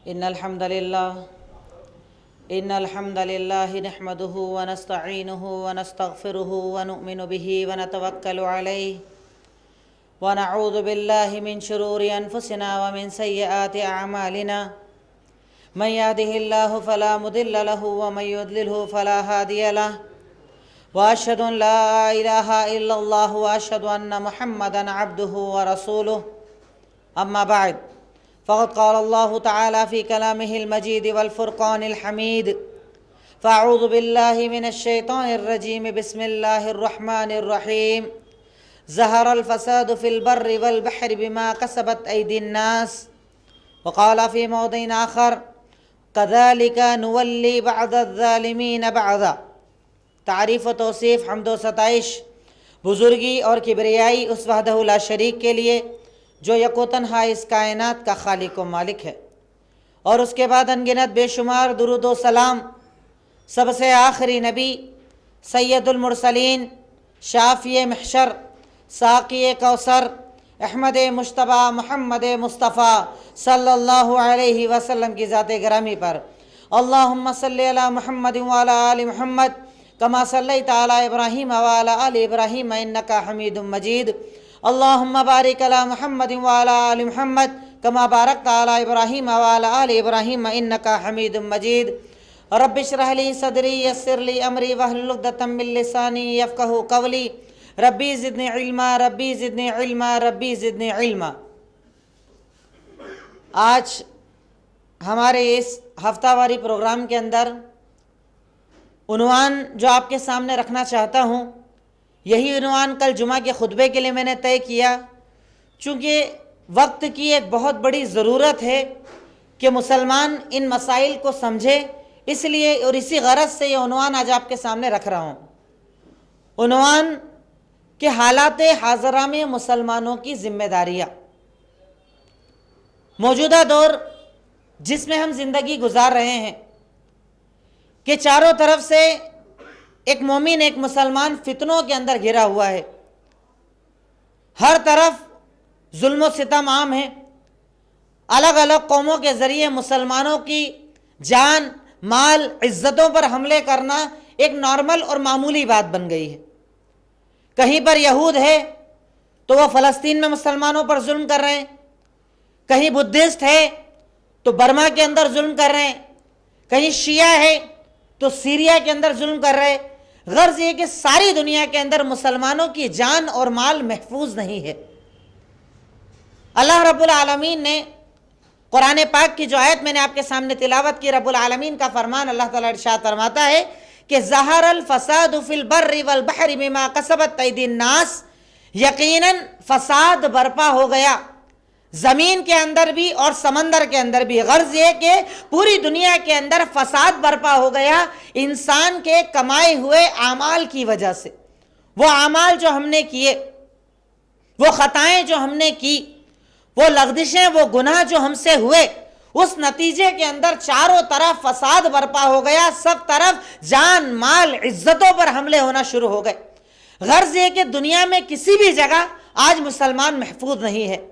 إن الحمد لله نحمده ونستعينه ونستغفره ونؤمن به ونتوكل عليه ونعوذ بالله من شرور أنفسنا ومن سيئات أعمالنا من يهده الله فلا مضل له ومن يضلله فلا هادي له وأشهد أن لا إله إلا الله وأشهد أن محمدًا عبده ورسوله أما بعد فقد قال الله تعالى في كلامه المجيد والفرقان الحميد فأعوذ بالله من الشيطان الرجيم بسم الله الرحمن الرحيم ظهر الفساد في البر والبحر بما كسبت أيدي الناس وقال في موضع آخر كذلك نولي بعض الظالمين بعضا۔ تعریف و توصیف حمد و ستائش بزرگی اور کبریائی اس وحدہ لا شریک کے لیے جو یک و تنہا اس کائنات کا خالق و مالک ہے، اور اس کے بعد انگنت بے شمار درود و سلام سب سے آخری نبی سید المرسلین شافی محشر ساقی کوثر احمد مجتبی محمد مصطفیٰ صلی اللہ علیہ وسلم کی ذات گرامی پر اللہم صلی علی محمد وعلی آل محمد کما صلیت علی ابراہیم وعلی آل ابراہیم انکا حمید مجید اللہم بارک علی محمد وعلی آل محمد کما بارکت علی ابراہیم وعلی آل ابراہیم انکا حمید مجید رب اشرح لی صدری یسر لی امری واحلل عقدۃ من لسانی یفقہوا قولی ربی زدنی علما ربی زدنی علما ربی زدنی علما۔ آج ہمارے اس ہفتہ واری پروگرام کے اندر عنوان جو آپ کے سامنے رکھنا چاہتا ہوں، یہی عنوان کل جمعہ کے خطبے کے لیے میں نے طے کیا، چونکہ وقت کی ایک بہت بڑی ضرورت ہے کہ مسلمان ان مسائل کو سمجھے، اس لیے اور اسی غرض سے یہ عنوان آج آپ کے سامنے رکھ رہا ہوں۔ عنوان کہ حالات حاضرہ میں مسلمانوں کی ذمہ داریاں۔ موجودہ دور جس میں ہم زندگی گزار رہے ہیں کہ چاروں طرف سے ایک مومن ایک مسلمان فتنوں کے اندر گھرا ہوا ہے، ہر طرف ظلم و ستم عام ہے، الگ الگ قوموں کے ذریعے مسلمانوں کی جان مال عزتوں پر حملے کرنا ایک نارمل اور معمولی بات بن گئی ہے۔ کہیں پر یہود ہے تو وہ فلسطین میں مسلمانوں پر ظلم کر رہے ہیں، کہیں بدھسٹ ہے تو برما کے اندر ظلم کر رہے ہیں، کہیں شیعہ ہے تو سیریا کے اندر ظلم کر رہے ہیں۔ غرض یہ کہ ساری دنیا کے اندر مسلمانوں کی جان اور مال محفوظ نہیں ہے۔ اللہ رب العالمین نے قرآن پاک کی جو آیت میں نے آپ کے سامنے تلاوت کی، رب العالمین کا فرمان اللہ تعالیٰ ارشاد فرماتا ہے کہ ظہر الفساد فی البر والبحر بما کسبت ایدی الناس، یقیناً فساد برپا ہو گیا زمین کے اندر بھی اور سمندر کے اندر بھی۔ غرض یہ کہ پوری دنیا کے اندر فساد برپا ہو گیا انسان کے کمائے ہوئے اعمال کی وجہ سے۔ وہ اعمال جو ہم نے کیے، وہ خطائیں جو ہم نے کی، وہ لغزشیں وہ گناہ جو ہم سے ہوئے، اس نتیجے کے اندر چاروں طرف فساد برپا ہو گیا، سب طرف جان مال عزتوں پر حملے ہونا شروع ہو گئے۔ غرض یہ کہ دنیا میں کسی بھی جگہ آج مسلمان محفوظ نہیں ہے۔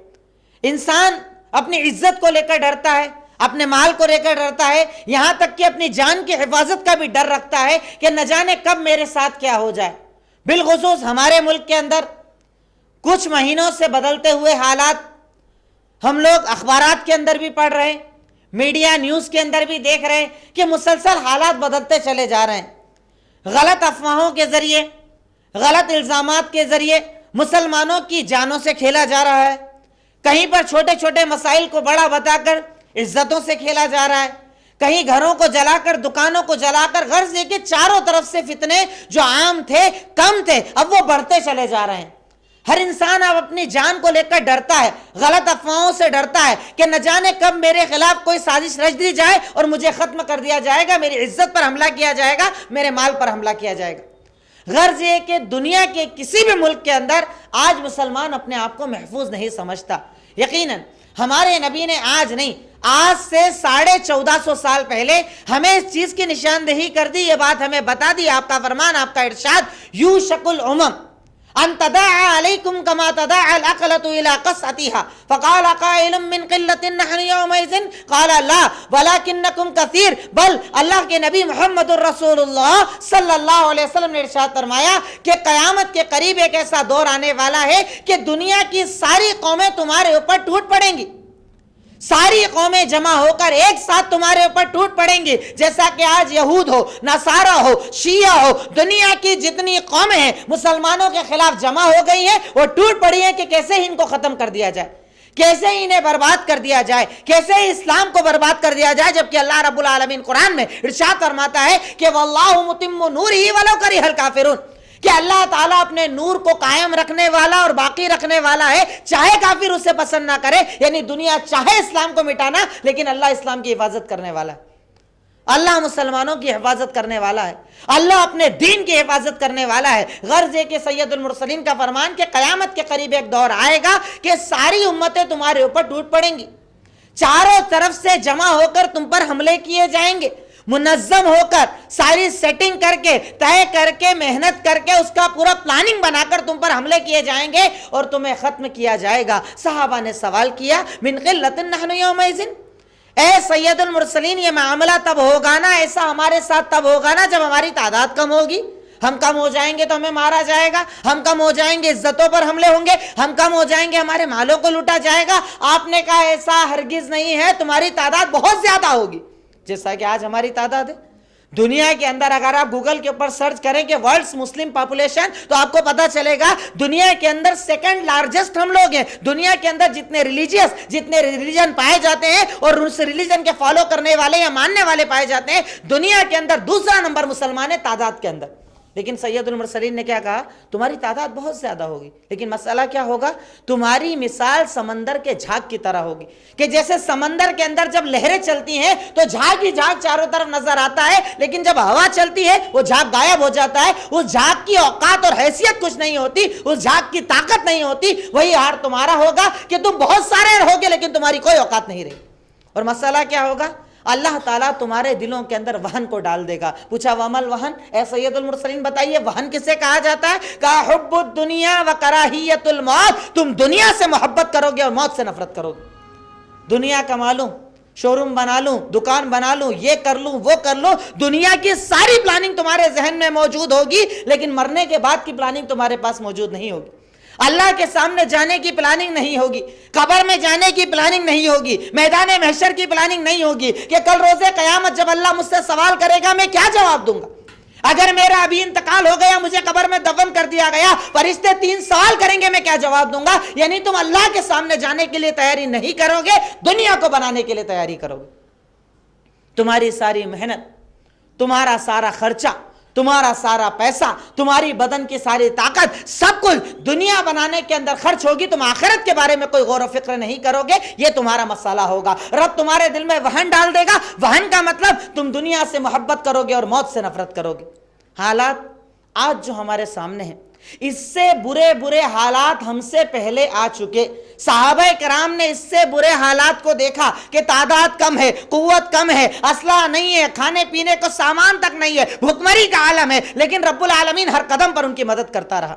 انسان اپنی عزت کو لے کر ڈرتا ہے، اپنے مال کو لے کر ڈرتا ہے، یہاں تک کہ اپنی جان کی حفاظت کا بھی ڈر رکھتا ہے کہ نہ جانے کب میرے ساتھ کیا ہو جائے۔ بالخصوص ہمارے ملک کے اندر کچھ مہینوں سے بدلتے ہوئے حالات ہم لوگ اخبارات کے اندر بھی پڑھ رہے ہیں، میڈیا نیوز کے اندر بھی دیکھ رہے ہیں کہ مسلسل حالات بدلتے چلے جا رہے ہیں۔ غلط افواہوں کے ذریعے، غلط الزامات کے ذریعے مسلمانوں کی جانوں سے کھیلا جا رہا ہے، کہیں پر چھوٹے چھوٹے مسائل کو بڑا بتا کر عزتوں سے کھیلا جا رہا ہے، کہیں گھروں کو جلا کر دکانوں کو جلا کر۔ غرض یہ کہ چاروں طرف سے فتنے جو عام تھے کم تھے اب وہ بڑھتے چلے جا رہے ہیں۔ ہر انسان اب اپنی جان کو لے کر ڈرتا ہے، غلط افواہوں سے ڈرتا ہے کہ نہ جانے کب میرے خلاف کوئی سازش رچ دی جائے اور مجھے ختم کر دیا جائے گا، میری عزت پر حملہ کیا جائے گا، میرے مال پر حملہ کیا جائے گا۔ غرض یہ کہ دنیا کے کسی بھی ملک کے اندر آج مسلمان اپنے آپ کو محفوظ نہیں سمجھتا۔ یقیناً ہمارے نبی نے آج نہیں، آج سے 1450 سال پہلے ہمیں اس چیز کی نشاندہی کر دی، یہ بات ہمیں بتا دی، آپ کا فرمان، آپ کا ارشاد، یوشک الامم، ان تداعى عليكم كما تداعى العقلة إلى قصعتها فقال قائل من قلة نحن يومئذ قال لا ولكنكم كثير بل اللہ کے نبی محمد الرسول اللہ صلی اللہ علیہ وسلم نے ارشاد فرمایا کہ قیامت کے قریب ایک ایسا دور آنے والا ہے کہ دنیا کی ساری قومیں تمہارے اوپر ٹوٹ پڑیں گی، ساری قومیں جمع ہو کر ایک ساتھ تمہارے اوپر ٹوٹ پڑیں گی، جیسا کہ آج یہود ہو، نصارہ ہو، شیعہ ہو، دنیا کی جتنی قومیں ہیں مسلمانوں کے خلاف جمع ہو گئی ہیں، وہ ٹوٹ پڑی ہیں کہ کیسے ان کو ختم کر دیا جائے، کیسے انہیں برباد کر دیا جائے، کیسے اسلام کو برباد کر دیا جائے، جبکہ اللہ رب العالمین قرآن میں ارشاد فرماتا ہے کہ واللہ متم نورہ ولو کرہ الکافرون، کہ اللہ تعالیٰ اپنے نور کو قائم رکھنے والا اور باقی رکھنے والا ہے، چاہے کافر اسے پسند نہ کرے، یعنی دنیا چاہے اسلام کو مٹانا لیکن اللہ اسلام کی حفاظت کرنے والا ہے، اللہ مسلمانوں کی حفاظت کرنے والا ہے، اللہ اپنے دین کی حفاظت کرنے والا ہے۔ غرض ہے کہ سید المرسلین کا فرمان کہ قیامت کے قریب ایک دور آئے گا کہ ساری امتیں تمہارے اوپر ٹوٹ پڑیں گی، چاروں طرف سے جمع ہو کر تم پر حملے کیے جائیں گے، منظم ہو کر ساری سیٹنگ کر کے طے کر کے محنت کر کے اس کا پورا پلاننگ بنا کر تم پر حملے کیے جائیں گے اور تمہیں ختم کیا جائے گا۔ صحابہ نے سوال کیا من قلۃ نحن یومئذ، اے سید المرسلین یہ معاملہ تب ہوگا نا، ایسا ہمارے ساتھ تب ہوگا نا جب ہماری تعداد کم ہوگی، ہم کم ہو جائیں گے تو ہمیں مارا جائے گا، ہم کم ہو جائیں گے عزتوں پر حملے ہوں گے، ہم کم ہو جائیں گے ہمارے مالوں کو لوٹا جائے گا۔ آپ نے کہا ایسا ہرگز نہیں ہے، تمہاری تعداد بہت زیادہ ہوگی، جیسا کہ آج ہماری تعداد ہے۔ دنیا کے اندر اگر آپ گوگل کے اوپر سرچ کریں کہ ورلڈز مسلم پاپولیشن تو آپ کو پتا چلے گا دنیا کے اندر سیکنڈ لارجسٹ ہم لوگ ہیں۔ دنیا کے اندر جتنے ریلیجن پائے جاتے ہیں اور اس ریلیجن کے فالو کرنے والے یا ماننے والے پائے جاتے ہیں، دنیا کے اندر دوسرا نمبر مسلمان ہے تعداد کے اندر۔ لیکن سید المرسلین نے کیا کہا؟ تمہاری تعداد بہت زیادہ ہوگی، لیکن مسئلہ کیا ہوگا؟ تمہاری مثال سمندر کے جھاگ کی طرح ہوگی، کہ جیسے سمندر کے اندر جب لہریں چلتی ہیں تو جھاگ ہی جھاگ چاروں طرف نظر آتا ہے، لیکن جب ہوا چلتی ہے وہ جھاگ غائب ہو جاتا ہے، اس جھاگ کی اوقات اور حیثیت کچھ نہیں ہوتی، اس جھاگ کی طاقت نہیں ہوتی۔ وہی حال تمہارا ہوگا کہ تم بہت سارے رہوگے لیکن تمہاری کوئی اوقات نہیں رہی۔ اور مسئلہ کیا ہوگا؟ اللہ تعالیٰ تمہارے دلوں کے اندر وہن کو ڈال دے گا۔ پوچھا ومل وہن، اے سید المرسلین بتائیے وہن کسے کہا جاتا ہے؟ کہا حب الدنیا و کراہیت الموت، تم دنیا سے محبت کرو گے اور موت سے نفرت کرو گے۔ دنیا کما لوں، شو روم بنا لوں، دکان بنا لوں، یہ کر لوں وہ کر لوں، دنیا کی ساری پلاننگ تمہارے ذہن میں موجود ہوگی، لیکن مرنے کے بعد کی پلاننگ تمہارے پاس موجود نہیں ہوگی۔ اللہ کے سامنے جانے کی پلاننگ نہیں ہوگی، قبر میں جانے کی پلاننگ نہیں ہوگی، میدان محشر کی پلاننگ نہیں ہوگی کہ کل روز قیامت جب اللہ مجھ سے سوال کرے گا میں کیا جواب دوں گا۔ اگر میرا ابھی انتقال ہو گیا، مجھے قبر میں دفن کر دیا گیا، فرشتے 3 سوال کریں گے، میں کیا جواب دوں گا؟ یعنی تم اللہ کے سامنے جانے کے لیے تیاری نہیں کرو گے، دنیا کو بنانے کے لیے تیاری کرو گے۔ تمہاری ساری محنت، تمہارا سارا خرچہ، تمہارا سارا پیسہ، تمہاری بدن کی ساری طاقت، سب کچھ دنیا بنانے کے اندر خرچ ہوگی، تم آخرت کے بارے میں کوئی غور و فکر نہیں کرو گے، یہ تمہارا مسئلہ ہوگا۔ رب تمہارے دل میں وہن ڈال دے گا، وہن کا مطلب تم دنیا سے محبت کرو گے اور موت سے نفرت کرو گے۔ حالات آج جو ہمارے سامنے ہیں، اس سے برے برے حالات ہم سے پہلے آ چکے۔ صحابہ کرام نے اس سے برے حالات کو دیکھا کہ تعداد کم ہے، قوت کم ہے، اسلحہ نہیں ہے، کھانے پینے کو سامان تک نہیں ہے، بھوکمری کا عالم ہے، لیکن رب العالمین ہر قدم پر ان کی مدد کرتا رہا۔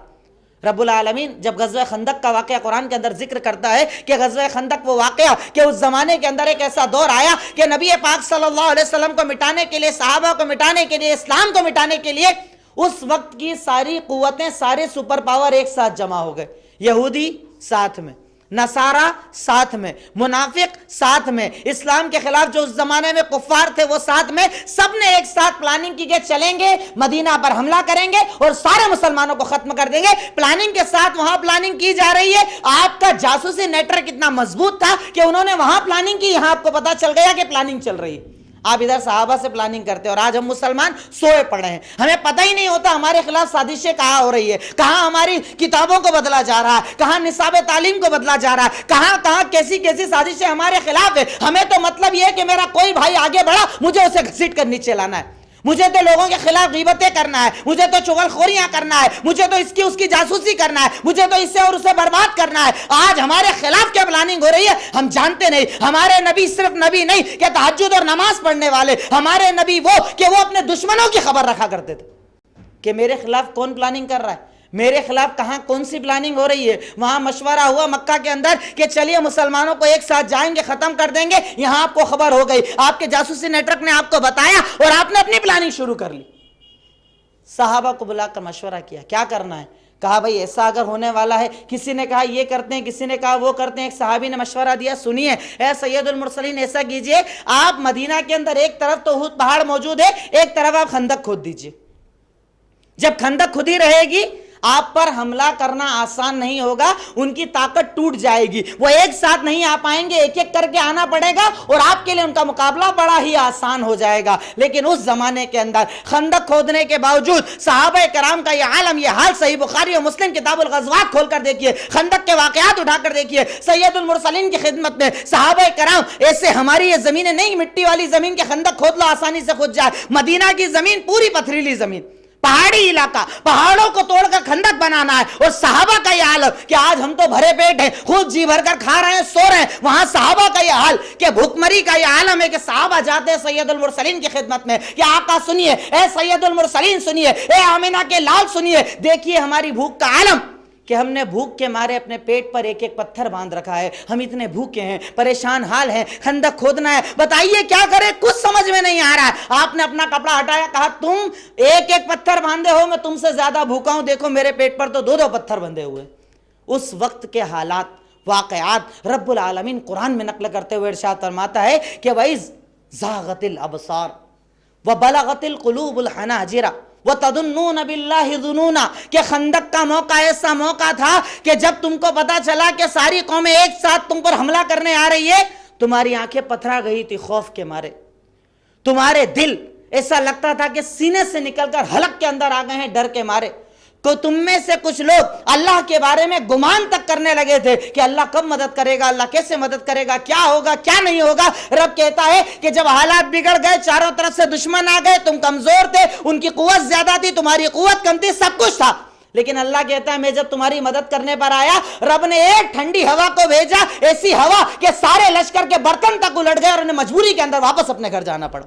رب العالمین جب غزوہ خندق کا واقعہ قرآن کے اندر ذکر کرتا ہے کہ غزوہ خندق وہ واقعہ کہ اس زمانے کے اندر ایک ایسا دور آیا کہ نبی پاک صلی اللہ علیہ وسلم کو مٹانے کے لیے، صحابہ کو مٹانے کے لیے، اسلام کو مٹانے کے لیے اس وقت کی ساری قوتیں، سارے سپر پاور ایک ساتھ جمع ہو گئے۔ یہودی ساتھ میں، نصارہ ساتھ میں، منافق ساتھ میں، اسلام کے خلاف جو اس زمانے میں کفار تھے وہ ساتھ میں، سب نے ایک ساتھ پلاننگ کی کہ چلیں گے مدینہ پر حملہ کریں گے اور سارے مسلمانوں کو ختم کر دیں گے۔ پلاننگ کے ساتھ وہاں پلاننگ کی جا رہی ہے۔ آپ کا جاسوسی نیٹ ورک اتنا مضبوط تھا کہ انہوں نے وہاں پلاننگ کی، یہاں آپ کو پتا چل گیا کہ پلاننگ چل رہی ہے۔ آپ ادھر صحابہ سے پلاننگ کرتے اور آج ہم مسلمان سوئے پڑے ہیں، ہمیں پتہ ہی نہیں ہوتا ہمارے خلاف سازشیں کہاں ہو رہی ہے، کہاں ہماری کتابوں کو بدلا جا رہا ہے، کہاں نصاب تعلیم کو بدلا جا رہا ہے، کہاں کیسی کیسی سازشیں ہمارے خلاف ہے۔ ہمیں تو مطلب یہ ہے کہ میرا کوئی بھائی آگے بڑھا، مجھے اسے گھسیٹ کر نیچے لانا ہے، مجھے تو لوگوں کے خلاف غیبتیں کرنا ہے، مجھے تو چغل خوریاں کرنا ہے، مجھے تو اس کی جاسوسی کرنا ہے، مجھے تو اسے اور اسے برباد کرنا ہے۔ آج ہمارے خلاف کیا پلاننگ ہو رہی ہے ہم جانتے نہیں۔ ہمارے نبی صرف نبی نہیں کہ تہجد اور نماز پڑھنے والے، ہمارے نبی وہ کہ وہ اپنے دشمنوں کی خبر رکھا کرتے تھے کہ میرے خلاف کون پلاننگ کر رہا ہے، میرے خلاف کہاں کون سی پلاننگ ہو رہی ہے؟ وہاں مشورہ ہوا مکہ کے اندر کہ چلیے مسلمانوں کو ایک ساتھ جائیں گے، ختم کر دیں گے، یہاں آپ کو خبر ہو گئی، آپ کے جاسوسی نیٹ ورک نے آپ کو بتایا اور آپ نے اپنی پلاننگ شروع کر لی۔ صحابہ کو بلا کر مشورہ کیا کرنا ہے؟ کہا بھائی ایسا اگر ہونے والا ہے، کسی نے کہا یہ کرتے ہیں، کسی نے کہا وہ کرتے ہیں، ایک صحابی نے مشورہ دیا، سنیے اے سید المرسلین ایسا کیجئے، آپ مدینہ کے اندر ایک طرف تو احد پہاڑ موجود ہے، ایک طرف آپ خندق کھود دیجئے، جب خندق کھدی رہے گی آپ پر حملہ کرنا آسان نہیں ہوگا، ان کی طاقت ٹوٹ جائے گی، وہ ایک ساتھ نہیں آ پائیں گے، ایک ایک کر کے آنا پڑے گا اور آپ کے لیے ان کا مقابلہ بڑا ہی آسان ہو جائے گا۔ لیکن اس زمانے کے اندر خندق کھودنے کے باوجود صحابہ کرام کا یہ عالم، یہ حال صحیح بخاری اور مسلم کتاب الغزوات کھول کر دیکھیے، خندق کے واقعات اٹھا کر دیکھیے، سید المرسلین کی خدمت میں صحابہ کرام ایسے ہماری یہ زمینیں نہیں، مٹی والی زمین کے خندق کھود لو آسانی سے کھود جائے، مدینہ کی زمین پوری پتھریلی زمین، پہاڑی علاقہ، پہاڑوں کو توڑ کر خندق بنانا ہے، اور صحابہ کا یہ حال کہ آج ہم تو بھرے پیٹ ہیں، خود جی بھر کر کھا رہے ہیں، سو رہے ہیں، وہاں صحابہ کا یہ حال کہ بھوکمری کا یہ عالم ہے کہ صحابہ جاتے ہیں سید المرسلین کی خدمت میں کہ آقا سنیے، اے سید المرسلین سنیے، اے آمینہ کے لال سنیے، دیکھیے ہماری بھوک کا عالم کہ ہم نے بھوک کے مارے اپنے پیٹ پر ایک ایک پتھر باندھ رکھا ہے، ہم اتنے بھوکے ہیں، پریشان حال ہیں، خندق کھودنا ہے، بتائیے کیا کریں، کچھ سمجھ میں نہیں آ رہا ہے۔ آپ نے اپنا کپڑا ہٹایا، کہا تم ایک ایک پتھر باندھے ہو، میں تم سے زیادہ بھوکا ہوں، دیکھو میرے پیٹ پر تو دو دو پتھر بندھے ہوئے۔ اس وقت کے حالات، واقعات رب العالمین قرآن میں نقل کرتے ہوئے ارشاد فرماتا ہے کہ وَإِذْ زَاغَتِ الْأَبْصَارُ وَبَلَغَتِ الْقُلُوبُ الْحَنَاجِرَ وَتَظُنُّونَ بِاللَّهِ ظُنُونًا، کہ خندق کا موقع ایسا موقع تھا کہ جب تم کو پتا چلا کہ ساری قومیں ایک ساتھ تم پر حملہ کرنے آ رہی ہے، تمہاری آنکھیں پتھرا گئی تھی خوف کے مارے، تمہارے دل ایسا لگتا تھا کہ سینے سے نکل کر حلق کے اندر آ گئے ہیں ڈر کے مارے۔ تو تم میں سے کچھ لوگ اللہ کے بارے میں گمان تک کرنے لگے تھے کہ اللہ کب مدد کرے گا، اللہ کیسے مدد کرے گا، کیا ہوگا کیا نہیں ہوگا۔ رب کہتا ہے کہ جب حالات بگڑ گئے، چاروں طرف سے دشمن آ گئے، تم کمزور تھے، ان کی قوت زیادہ تھی، تمہاری قوت کم تھی، سب کچھ تھا، لیکن اللہ کہتا ہے میں جب تمہاری مدد کرنے پر آیا، رب نے ایک ٹھنڈی ہوا کو بھیجا، ایسی ہوا کہ سارے لشکر کے برتن تک الٹ گئے اور انہیں مجبوری کے اندر واپس اپنے گھر جانا پڑا۔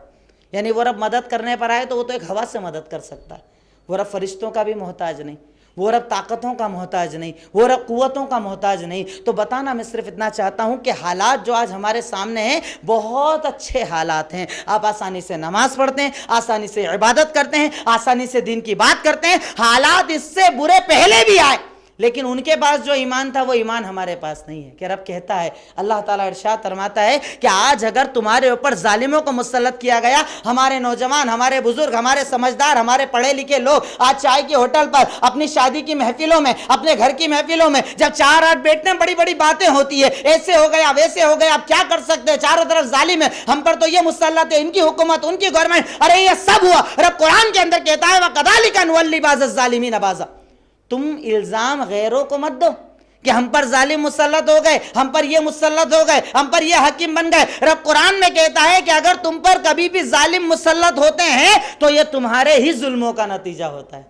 یعنی وہ رب مدد کرنے پر آئے تو وہ تو ایک ہوا سے مدد کر سکتا ہے، وہ رب فرشتوں کا بھی محتاج نہیں، وہ رب طاقتوں کا محتاج نہیں، وہ رب قوتوں کا محتاج نہیں۔ تو بتانا میں صرف اتنا چاہتا ہوں کہ حالات جو آج ہمارے سامنے ہیں بہت اچھے حالات ہیں، آپ آسانی سے نماز پڑھتے ہیں، آسانی سے عبادت کرتے ہیں، آسانی سے دین کی بات کرتے ہیں، حالات اس سے برے پہلے بھی آئے، لیکن ان کے پاس جو ایمان تھا وہ ایمان ہمارے پاس نہیں ہے۔ کہ رب کہتا ہے، اللہ تعالیٰ ارشاد فرماتا ہے کہ آج اگر تمہارے اوپر ظالموں کو مسلط کیا گیا، ہمارے نوجوان، ہمارے بزرگ، ہمارے سمجھدار، ہمارے پڑھے لکھے لوگ آج چائے کے ہوٹل پر، اپنی شادی کی محفلوں میں، اپنے گھر کی محفلوں میں جب 4-8 بیٹھنے بڑی بڑی باتیں ہوتی ہے، ایسے ہو گیا ویسے ہو گیا، آپ کیا کر سکتے ہیں، چاروں طرف ظالم ہے، ہم پر تو یہ مسلط ہے، ان کی حکومت، ان کی گورنمنٹ، ارے یہ سب ہوا۔ رب قرآن کے اندر کہتا ہے وَكَذَلِكَ نُوَلِّي بَعْضَ الظَّالِمِينَ بَعْضًا، تم الزام غیروں کو مت دو کہ ہم پر ظالم مسلط ہو گئے، ہم پر یہ مسلط ہو گئے، ہم پر یہ حاکم بن گئے۔ رب قرآن میں کہتا ہے کہ اگر تم پر کبھی بھی ظالم مسلط ہوتے ہیں تو یہ تمہارے ہی ظلموں کا نتیجہ ہوتا ہے۔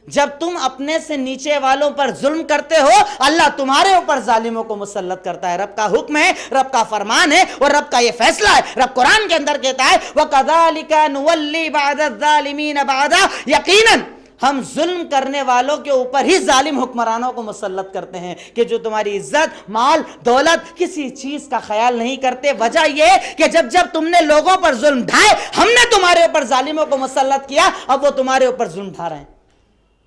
جب تم اپنے سے نیچے والوں پر ظلم کرتے ہو، اللہ تمہارے اوپر ظالموں کو مسلط کرتا ہے۔ رب کا حکم ہے، رب کا فرمان ہے اور رب کا یہ فیصلہ ہے۔ رب قرآن کے اندر کہتا ہے وَكَذَلِكَ نُوَلِّي بَعْضَ الظَّالِمِينَ بَعْضًا، یقیناً ہم ظلم کرنے والوں کے اوپر ہی ظالم حکمرانوں کو مسلط کرتے ہیں کہ جو تمہاری عزت، مال، دولت، کسی چیز کا خیال نہیں کرتے۔ وجہ یہ کہ جب جب تم نے لوگوں پر ظلم ڈھائے، ہم نے تمہارے اوپر ظالموں کو مسلط کیا، اب وہ تمہارے اوپر ظلم ڈھا رہے ہیں۔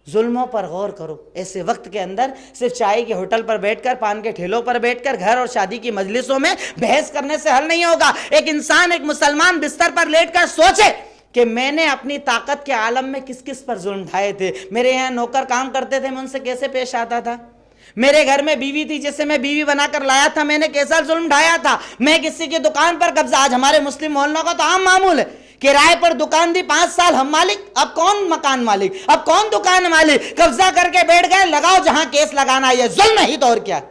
ظلموں پر غور کرو۔ ایسے وقت کے اندر صرف چائے کے ہوٹل پر بیٹھ کر، پان کے ٹھیلوں پر بیٹھ کر، گھر اور شادی کی مجلسوں میں بحث کرنے سے حل نہیں ہوگا۔ ایک انسان، ایک مسلمان بستر پر لیٹ کر سوچے کہ میں نے اپنی طاقت کے عالم میں کس کس پر ظلم ڈھائے تھے۔ میرے یہاں نوکر کام کرتے تھے، میں ان سے کیسے پیش آتا تھا۔ میرے گھر میں بیوی تھی، جسے میں بیوی بنا کر لایا تھا، میں نے کیسا ظلم ڈھایا تھا۔ میں کسی کی دکان پر قبضہ، آج ہمارے مسلم محلوں کا تو عام معمول ہے، کرائے پر دکان دی 5 سال ہم مالک، اب کون مکان مالک، اب کون دکان مالک، قبضہ کر کے بیٹھ گئے، لگاؤ جہاں کیس لگانا ہے، یہ ظلم نہیں تو اور کیا ہے۔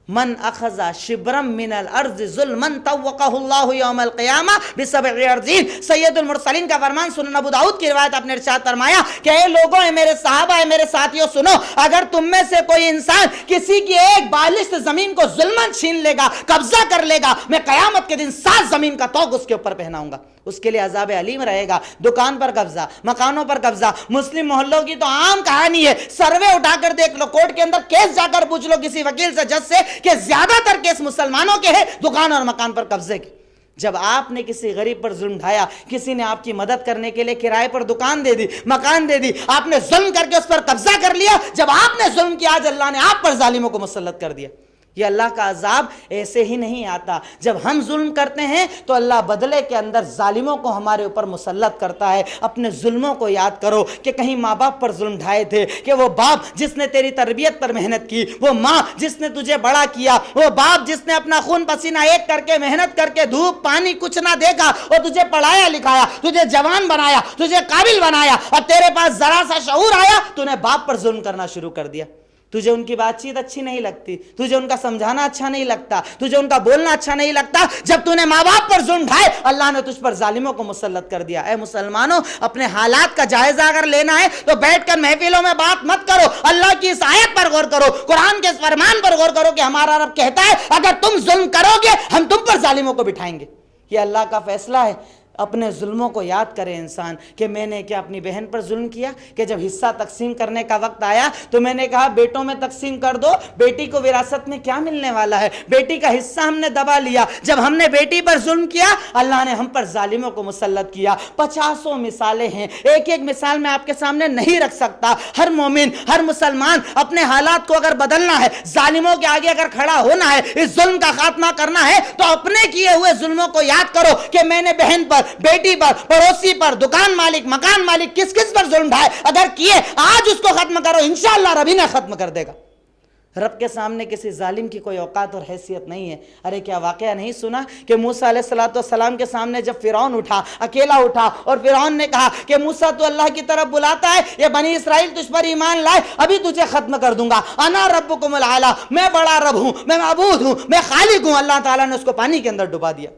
من اخذ شبرا من الارض ظلما طوقه الله يوم القیامہ بسبع ارضین. سید المرسلین کا فرمان سنن ابو داؤد کی روایت آپ نے ارشاد فرمایا کہ اے لوگوں، اے میرے صحابہ، اے میرے ساتھیوں، سنو، اگر تم میں سے کوئی انسان کسی کی ایک بالشت زمین کو ظلماً چھین لے گا، قبضہ کر لے گا، میں قیامت کے دن 7 زمین کا طوق اس کے اوپر پہناؤں گا. اس کے لیے عذاب علیم رہے گا. دکان پر قبضہ، مکانوں پر قبضہ. مسلم محلوں کی تو عام کہانی ہے، سروے اٹھا کر دیکھ لو، کورٹ کے اندر کیس جا کر پوچھ لو کسی وکیل سے، جج سے، کہ زیادہ تر کیس مسلمانوں کے ہیں دکان اور مکان پر قبضے کے. جب آپ نے کسی غریب پر ظلم ڈھایا، کسی نے آپ کی مدد کرنے کے لیے کرائے پر دکان دے دی، مکان دے دی، آپ نے ظلم کر کے اس پر قبضہ کر لیا. جب آپ نے ظلم کیا، آج اللہ نے آپ پر ظالموں کو مسلط کر دیا. یہ اللہ کا عذاب ایسے ہی نہیں آتا. جب ہم ظلم کرتے ہیں تو اللہ بدلے کے اندر ظالموں کو ہمارے اوپر مسلط کرتا ہے. اپنے ظلموں کو یاد کرو کہ کہیں ماں باپ پر ظلم ڈھائے تھے، کہ وہ باپ جس نے تیری تربیت پر محنت کی، وہ ماں جس نے تجھے بڑا کیا، وہ باپ جس نے اپنا خون پسینہ ایک کر کے محنت کر کے دھوپ پانی کچھ نہ دیکھا اور تجھے پڑھایا لکھایا، تجھے جوان بنایا، تجھے قابل بنایا، اور تیرے پاس ذرا سا شعور آیا تو نے باپ پر ظلم کرنا شروع کر دیا. تجھے ان کی بات چیت اچھی نہیں لگتی، تجھے ان کا سمجھانا اچھا نہیں لگتا، تجھے ان کا بولنا اچھا نہیں لگتا. جب تو نے ماں باپ پر ظلم ڈھائے، اللہ نے تجھ پر ظالموں کو مسلط کر دیا. اے مسلمانوں، اپنے حالات کا جائزہ اگر لینا ہے تو بیٹھ کر محفلوں میں بات مت کرو، اللہ کی اس آیت پر غور کرو، قرآن کے اس فرمان پر غور کرو کہ ہمارا رب کہتا ہے اگر تم ظلم کرو گے ہم تم پر ظالموں کو بٹھائیں گے. یہ اللہ کا فیصلہ ہے. اپنے ظلموں کو یاد کرے انسان کہ میں نے کیا اپنی بہن پر ظلم کیا، کہ جب حصہ تقسیم کرنے کا وقت آیا تو میں نے کہا بیٹوں میں تقسیم کر دو، بیٹی کو وراثت میں کیا ملنے والا ہے، بیٹی کا حصہ ہم نے دبا لیا. جب ہم نے بیٹی پر ظلم کیا، اللہ نے ہم پر ظالموں کو مسلط کیا. 50 مثالیں ہیں، ایک ایک مثال میں آپ کے سامنے نہیں رکھ سکتا. ہر مومن، ہر مسلمان اپنے حالات کو اگر بدلنا ہے، ظالموں کے آگے اگر کھڑا ہونا ہے، اس ظلم کا خاتمہ کرنا ہے، تو اپنے کیے ہوئے ظلموں کو یاد کرو کہ میں نے بہن پر، بیٹی پر، پڑوسی پر، دکان مالک، مکان مالک، کس کس پر ظلم ڈھائے. اگر کیے آج اس کو ختم کرو، انشاءاللہ رب ہی نہ ختم کر دے گا. رب کے سامنے کسی ظالم کی کوئی اوقات اور حیثیت نہیں ہے. ارے کیا واقعہ نہیں سنا کہ موسیٰ علیہ السلام کے سامنے جب فرعون اٹھا، اکیلا اٹھا، اور فرعون نے کہا کہ موسیٰ تو اللہ کی طرف بلاتا ہے، یہ بنی اسرائیل تجھ پر ایمان لائے، ابھی تجھے ختم کر دوں گا. انا ربکم الاعلی، میں بڑا رب ہوں، میں معبود ہوں، میں خالق ہوں. اللہ تعالیٰ نے اس کو پانی کے اندر ڈبا دیا.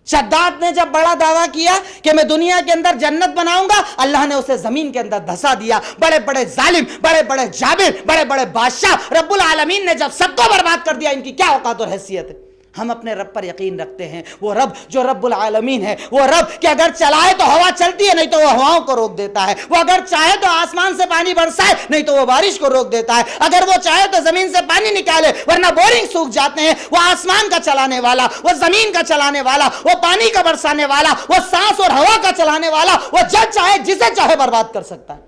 شداد نے جب بڑا دعویٰ کیا کہ میں دنیا کے اندر جنت بناؤں گا، اللہ نے اسے زمین کے اندر دھسا دیا. بڑے بڑے ظالم، بڑے بڑے جابر، بڑے بڑے بادشاہ رب العالمین نے جب سب کو برباد کر دیا، ان کی کیا اوقات اور حیثیت ہے. ہم اپنے رب پر یقین رکھتے ہیں، وہ رب جو رب العالمین ہے، وہ رب کہ اگر چلائے تو ہوا چلتی ہے، نہیں تو وہ ہواؤں کو روک دیتا ہے. وہ اگر چاہے تو آسمان سے پانی برسائے، نہیں تو وہ بارش کو روک دیتا ہے. اگر وہ چاہے تو زمین سے پانی نکالے، ورنہ بورنگ سوکھ جاتے ہیں. وہ آسمان کا چلانے والا، وہ زمین کا چلانے والا، وہ پانی کا برسانے والا، وہ سانس اور ہوا کا چلانے والا، وہ جب چاہے جسے چاہے برباد کر سکتا ہے.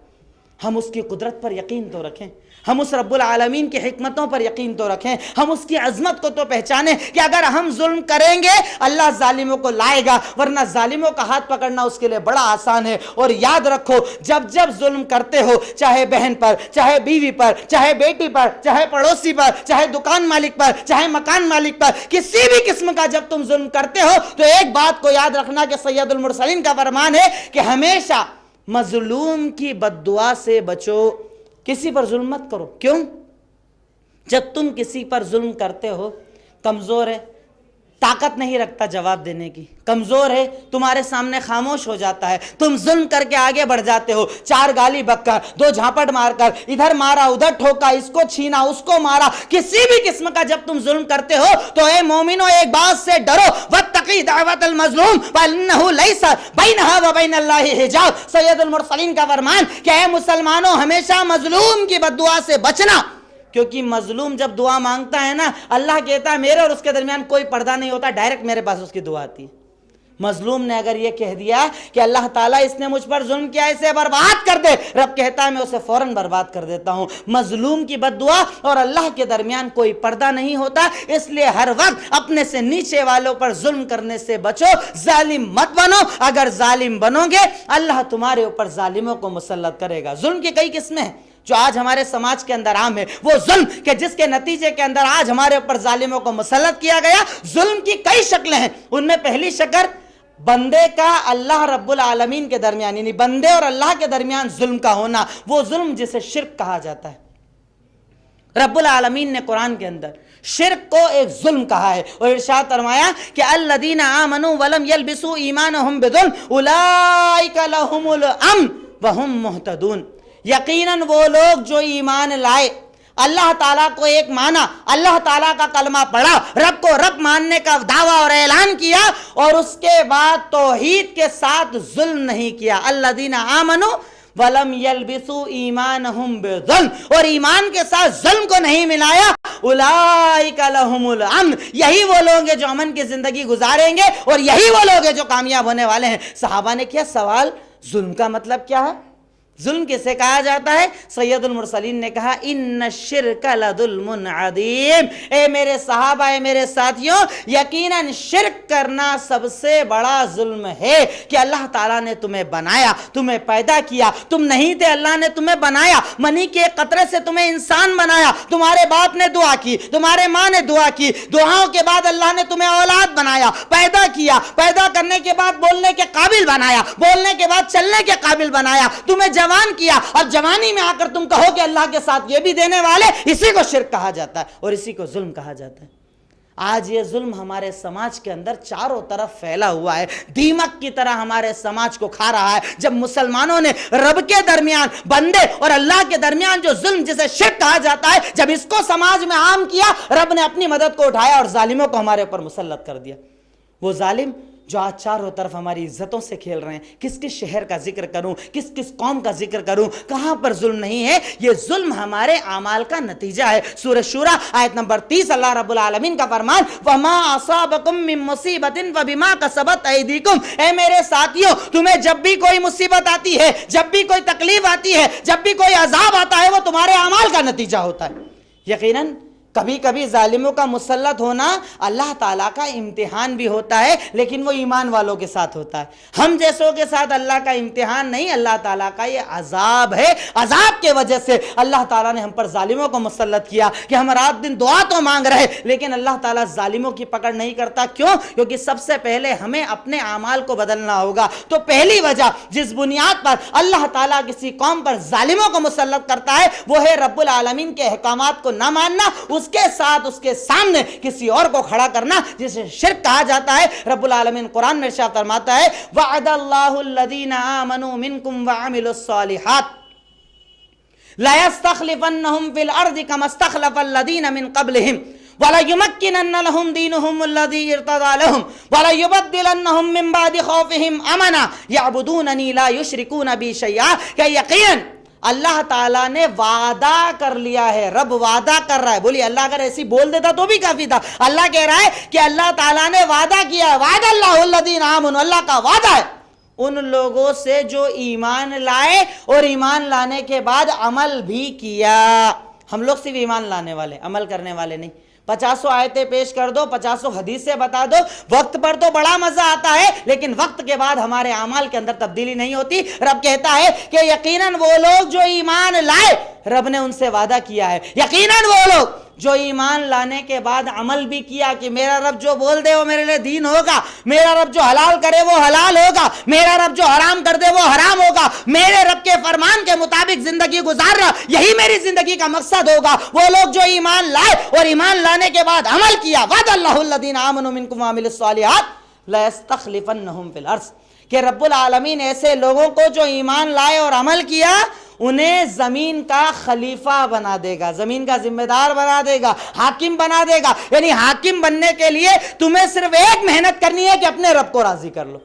ہم اس کی قدرت پر یقین تو رکھیں، ہم اس رب العالمین کی حکمتوں پر یقین تو رکھیں، ہم اس کی عظمت کو تو پہچانیں کہ اگر ہم ظلم کریں گے اللہ ظالموں کو لائے گا، ورنہ ظالموں کا ہاتھ پکڑنا اس کے لیے بڑا آسان ہے. اور یاد رکھو، جب جب ظلم کرتے ہو، چاہے بہن پر، چاہے بیوی پر، چاہے بیٹی پر، چاہے پڑوسی پر، چاہے دکان مالک پر، چاہے مکان مالک پر، کسی بھی قسم کا جب تم ظلم کرتے ہو تو ایک بات کو یاد رکھنا کہ سید المرسلین کا فرمان ہے کہ ہمیشہ مظلوم کی بد دعا سے بچو. کسی پر ظلم مت کرو. کیوں؟ جب تم کسی پر ظلم کرتے ہو، کمزور ہے، طاقت نہیں رکھتا جواب دینے کی، کمزور ہے، تمہارے سامنے خاموش ہو جاتا ہے، تم ظلم کر کے آگے بڑھ جاتے ہو، 4 گالی بک کر، 2 جھاپٹ مار کر، ادھر مارا ادھر ٹھوکا، اس کو چھینا اس کو مارا، کسی بھی قسم کا جب تم ظلم کرتے ہو تو اے مومنو ایک بات سے ڈرو، واتقی دعوت المظلوم فانہ لیس بینہا وبین اللہ حجاب. سید المرسلین کا فرمان کہ اے مسلمانوں ہمیشہ مظلوم کی بد دعا سے بچنا، کیونکہ مظلوم جب دعا مانگتا ہے نا، اللہ کہتا ہے میرے اور اس کے درمیان کوئی پردہ نہیں ہوتا، ڈائریکٹ میرے پاس اس کی دعا آتی ہے. مظلوم نے اگر یہ کہہ دیا کہ اللہ تعالیٰ اس نے مجھ پر ظلم کیا، اسے برباد کر دے، رب کہتا ہے میں اسے فوراً برباد کر دیتا ہوں. مظلوم کی بد دعا اور اللہ کے درمیان کوئی پردہ نہیں ہوتا، اس لیے ہر وقت اپنے سے نیچے والوں پر ظلم کرنے سے بچو، ظالم مت بنو. اگر ظالم بنو گے اللہ تمہارے اوپر ظالموں کو مسلط کرے گا. ظلم کی کئی قسمیں ہیں جو آج ہمارے سماج کے اندر عام ہے. وہ ظلم کہ جس کے نتیجے کے اندر آج ہمارے اوپر ظالموں کو مسلط کیا گیا. ظلم کی کئی شکلیں ہیں، ان میں پہلی شکل بندے کا اللہ رب العالمین کے درمیان، یعنی بندے اور اللہ کے درمیان ظلم کا ہونا، وہ ظلم جسے شرک کہا جاتا ہے. رب العالمین نے قرآن کے اندر شرک کو ایک ظلم کہا ہے اور ارشاد فرمایا کہ الذین آمنوا ولم یلبسوا ایمانہم بظلم اولئک لہم الامن وہم مہتدون، یقیناً وہ لوگ جو ایمان لائے، اللہ تعالیٰ کو ایک مانا، اللہ تعالیٰ کا کلمہ پڑھا، رب کو رب ماننے کا دعویٰ اور اعلان کیا، اور اس کے بعد توحید کے ساتھ ظلم نہیں کیا، الذین آمنوا ولم یلبسوا ایمانہم بظلم، اور ایمان کے ساتھ ظلم کو نہیں ملایا، اولئک لہم الامن، یہی وہ لوگ ہیں جو امن کی زندگی گزاریں گے، اور یہی وہ لوگ ہیں جو کامیاب ہونے والے ہیں۔ صحابہ نے کیا سوال، ظلم کا مطلب کیا ہے؟ ظلم کسے کہا جاتا ہے؟ سید المرسلین نے کہا ان الشرک لظلم عظیم، اے میرے صحابہ، اے میرے ساتھیوں، یقیناً شرک کرنا سب سے بڑا ظلم ہے کہ اللہ تعالیٰ نے تمہیں بنایا، تمہیں پیدا کیا، تم نہیں تھے، اللہ نے تمہیں بنایا، منی کے قطرے سے تمہیں انسان بنایا، تمہارے باپ نے دعا کی، تمہارے ماں نے دعا کی، دعاؤں کے بعد اللہ نے تمہیں اولاد بنایا، پیدا کیا، پیدا کرنے کے بعد بولنے کے قابل بنایا، بولنے کے بعد چلنے کے قابل بنایا، تمہیں جوان کیا، اب جوانی میں آ کر تم کہو کہ اللہ کے ساتھ یہ بھی دینے والے، اسی کو شرک کہا جاتا ہے اور اسی کو ظلم کہا جاتا ہے۔ آج یہ ظلم ہمارے سماج کے اندر چاروں طرف پھیلا ہوا ہے، دیمک کی طرح ہمارے سماج کو کھا رہا ہے۔ جب مسلمانوں نے رب کے درمیان، بندے اور اللہ کے درمیان جو ظلم جسے شرک کہا جاتا ہے، جب اس کو سماج میں عام کیا، رب نے اپنی مدد کو اٹھایا اور ظالموں کو ہمارے اوپر مسلط کر دیا۔ وہ ظالم جو آج چاروں طرف ہماری عزتوں سے کھیل رہے ہیں، کس کس شہر کا ذکر کروں، کس کس قوم کا ذکر کروں، کہاں پر ظلم نہیں ہے؟ یہ ظلم ہمارے اعمال کا نتیجہ ہے۔ سورہ شورى آیت نمبر 30 اللہ رب العالمین کا فرمان وَمَا أَصَابَكُم مِّن مُّصِيبَةٍ فَبِمَا كَسَبَتْ أَيْدِيكُمْ، اے میرے ساتھیوں، تمہیں جب بھی کوئی مصیبت آتی ہے، جب بھی کوئی تکلیف آتی ہے، جب بھی کوئی عذاب آتا ہے، وہ تمہارے اعمال کا نتیجہ ہوتا ہے۔ یقیناً کبھی کبھی ظالموں کا مسلط ہونا اللہ تعالیٰ کا امتحان بھی ہوتا ہے، لیکن وہ ایمان والوں کے ساتھ ہوتا ہے۔ ہم جیسوں کے ساتھ اللہ کا امتحان نہیں، اللہ تعالیٰ کا یہ عذاب ہے۔ عذاب کے وجہ سے اللہ تعالیٰ نے ہم پر ظالموں کو مسلط کیا کہ ہم رات دن دعا تو مانگ رہے، لیکن اللہ تعالیٰ ظالموں کی پکڑ نہیں کرتا۔ کیوں؟ کیونکہ سب سے پہلے ہمیں اپنے اعمال کو بدلنا ہوگا۔ تو پہلی وجہ جس بنیاد پر اللہ تعالیٰ کسی قوم پر ظالموں کو مسلط کرتا ہے، وہ ہے رب العالمین کے احکامات کو نہ ماننا، اس کے ساتھ اس کے سامنے کسی اور کو کھڑا کرنا، جسے شرک کہا جاتا ہے۔ رب العالمین قرآن میں ارشاد فرماتا ہے وعد اللہ الذین آمنوا منکم وعملوا الصالحات لَيَسْتَخْلِفَنَّهُمْ فِي الْأَرْضِ كَمَا اسْتَخْلَفَ الَّذِينَ مِنْ قَبْلِهِمْ وَلَيُمَكِّنَنَّ لَهُمْ دِينُهُمُ الَّذِي ارْتَضَىٰ لَهُمْ وَلَيُبَدِّلَنَّهُمْ مِنْ بَعْدِ خَوْفِهِمْ أَمْنًا يَعْبُدُونَنِي لَا يُشْرِكُونَ بِي شَيْئًا، کہ یقیناً اللہ تعالیٰ نے وعدہ کر لیا ہے، رب وعدہ کر رہا ہے۔ بولیے اللہ اگر ایسی بول دیتا تو بھی کافی تھا۔ اللہ کہہ رہا ہے کہ اللہ تعالیٰ نے وعدہ کیا ہے، وعد اللہ الذین آمنوا، اللہ کا وعدہ ہے ان لوگوں سے جو ایمان لائے اور ایمان لانے کے بعد عمل بھی کیا۔ ہم لوگ صرف ایمان لانے والے، عمل کرنے والے نہیں۔ 50 آیتیں پیش کر دو، 50 حدیثیں بتا دو، وقت پر تو بڑا مزہ آتا ہے، لیکن وقت کے بعد ہمارے اعمال کے اندر تبدیلی نہیں ہوتی۔ رب کہتا ہے کہ یقیناً وہ لوگ جو ایمان لائے، رب نے ان سے وعدہ کیا ہے، یقیناً وہ لوگ جو ایمان لانے کے بعد عمل بھی کیا کہ میرا رب جو بول دے وہ میرے لئے دین ہوگا، میرا رب جو حلال کرے وہ حلال ہوگا، میرا رب جو حرام کر دے وہ حرام ہوگا، میرے رب کے فرمان کے مطابق زندگی گزارنا یہی میری زندگی کا مقصد ہوگا۔ وہ لوگ جو ایمان لائے اور ایمان لانے کے بعد عمل کیا، وعد اللہ الذین آمنوا منکم وعملوا الصالحات لَيَسْتَخْلِفَنَّهُمْ فِي الْأَرْضِ، کہ رب العالمین ایسے لوگوں کو جو ایمان لائے اور عمل کیا انہیں زمین کا خلیفہ بنا دے گا، زمین کا ذمہ دار بنا دے گا، حاکم بنا دے گا۔ یعنی حاکم بننے کے لیے تمہیں صرف ایک محنت کرنی ہے کہ اپنے رب کو راضی کر لو۔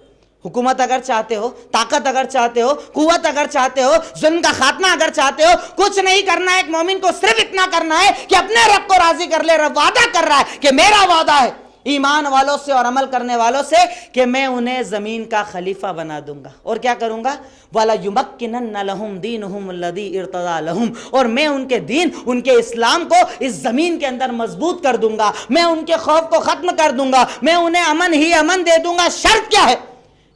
حکومت اگر چاہتے ہو، طاقت اگر چاہتے ہو، قوت اگر چاہتے ہو، ظلم کا خاتمہ اگر چاہتے ہو، کچھ نہیں کرنا ہے۔ ایک مومن کو صرف اتنا کرنا ہے کہ اپنے رب کو راضی کر لے۔ رب وعدہ کر رہا ہے کہ میرا وعدہ ہے ایمان والوں سے اور عمل کرنے والوں سے کہ میں انہیں زمین کا خلیفہ بنا دوں گا، اور کیا کروں گا؟ وَلَيُمَكِّنَنَّ لَهُمْ دِينُهُمُ الَّذِي ارْتَضَىٰ لَهُمْ، اور میں ان کے دین، ان کے اسلام کو اس زمین کے اندر مضبوط کر دوں گا، میں ان کے خوف کو ختم کر دوں گا، میں انہیں امن ہی امن دے دوں گا۔ شرط کیا ہے؟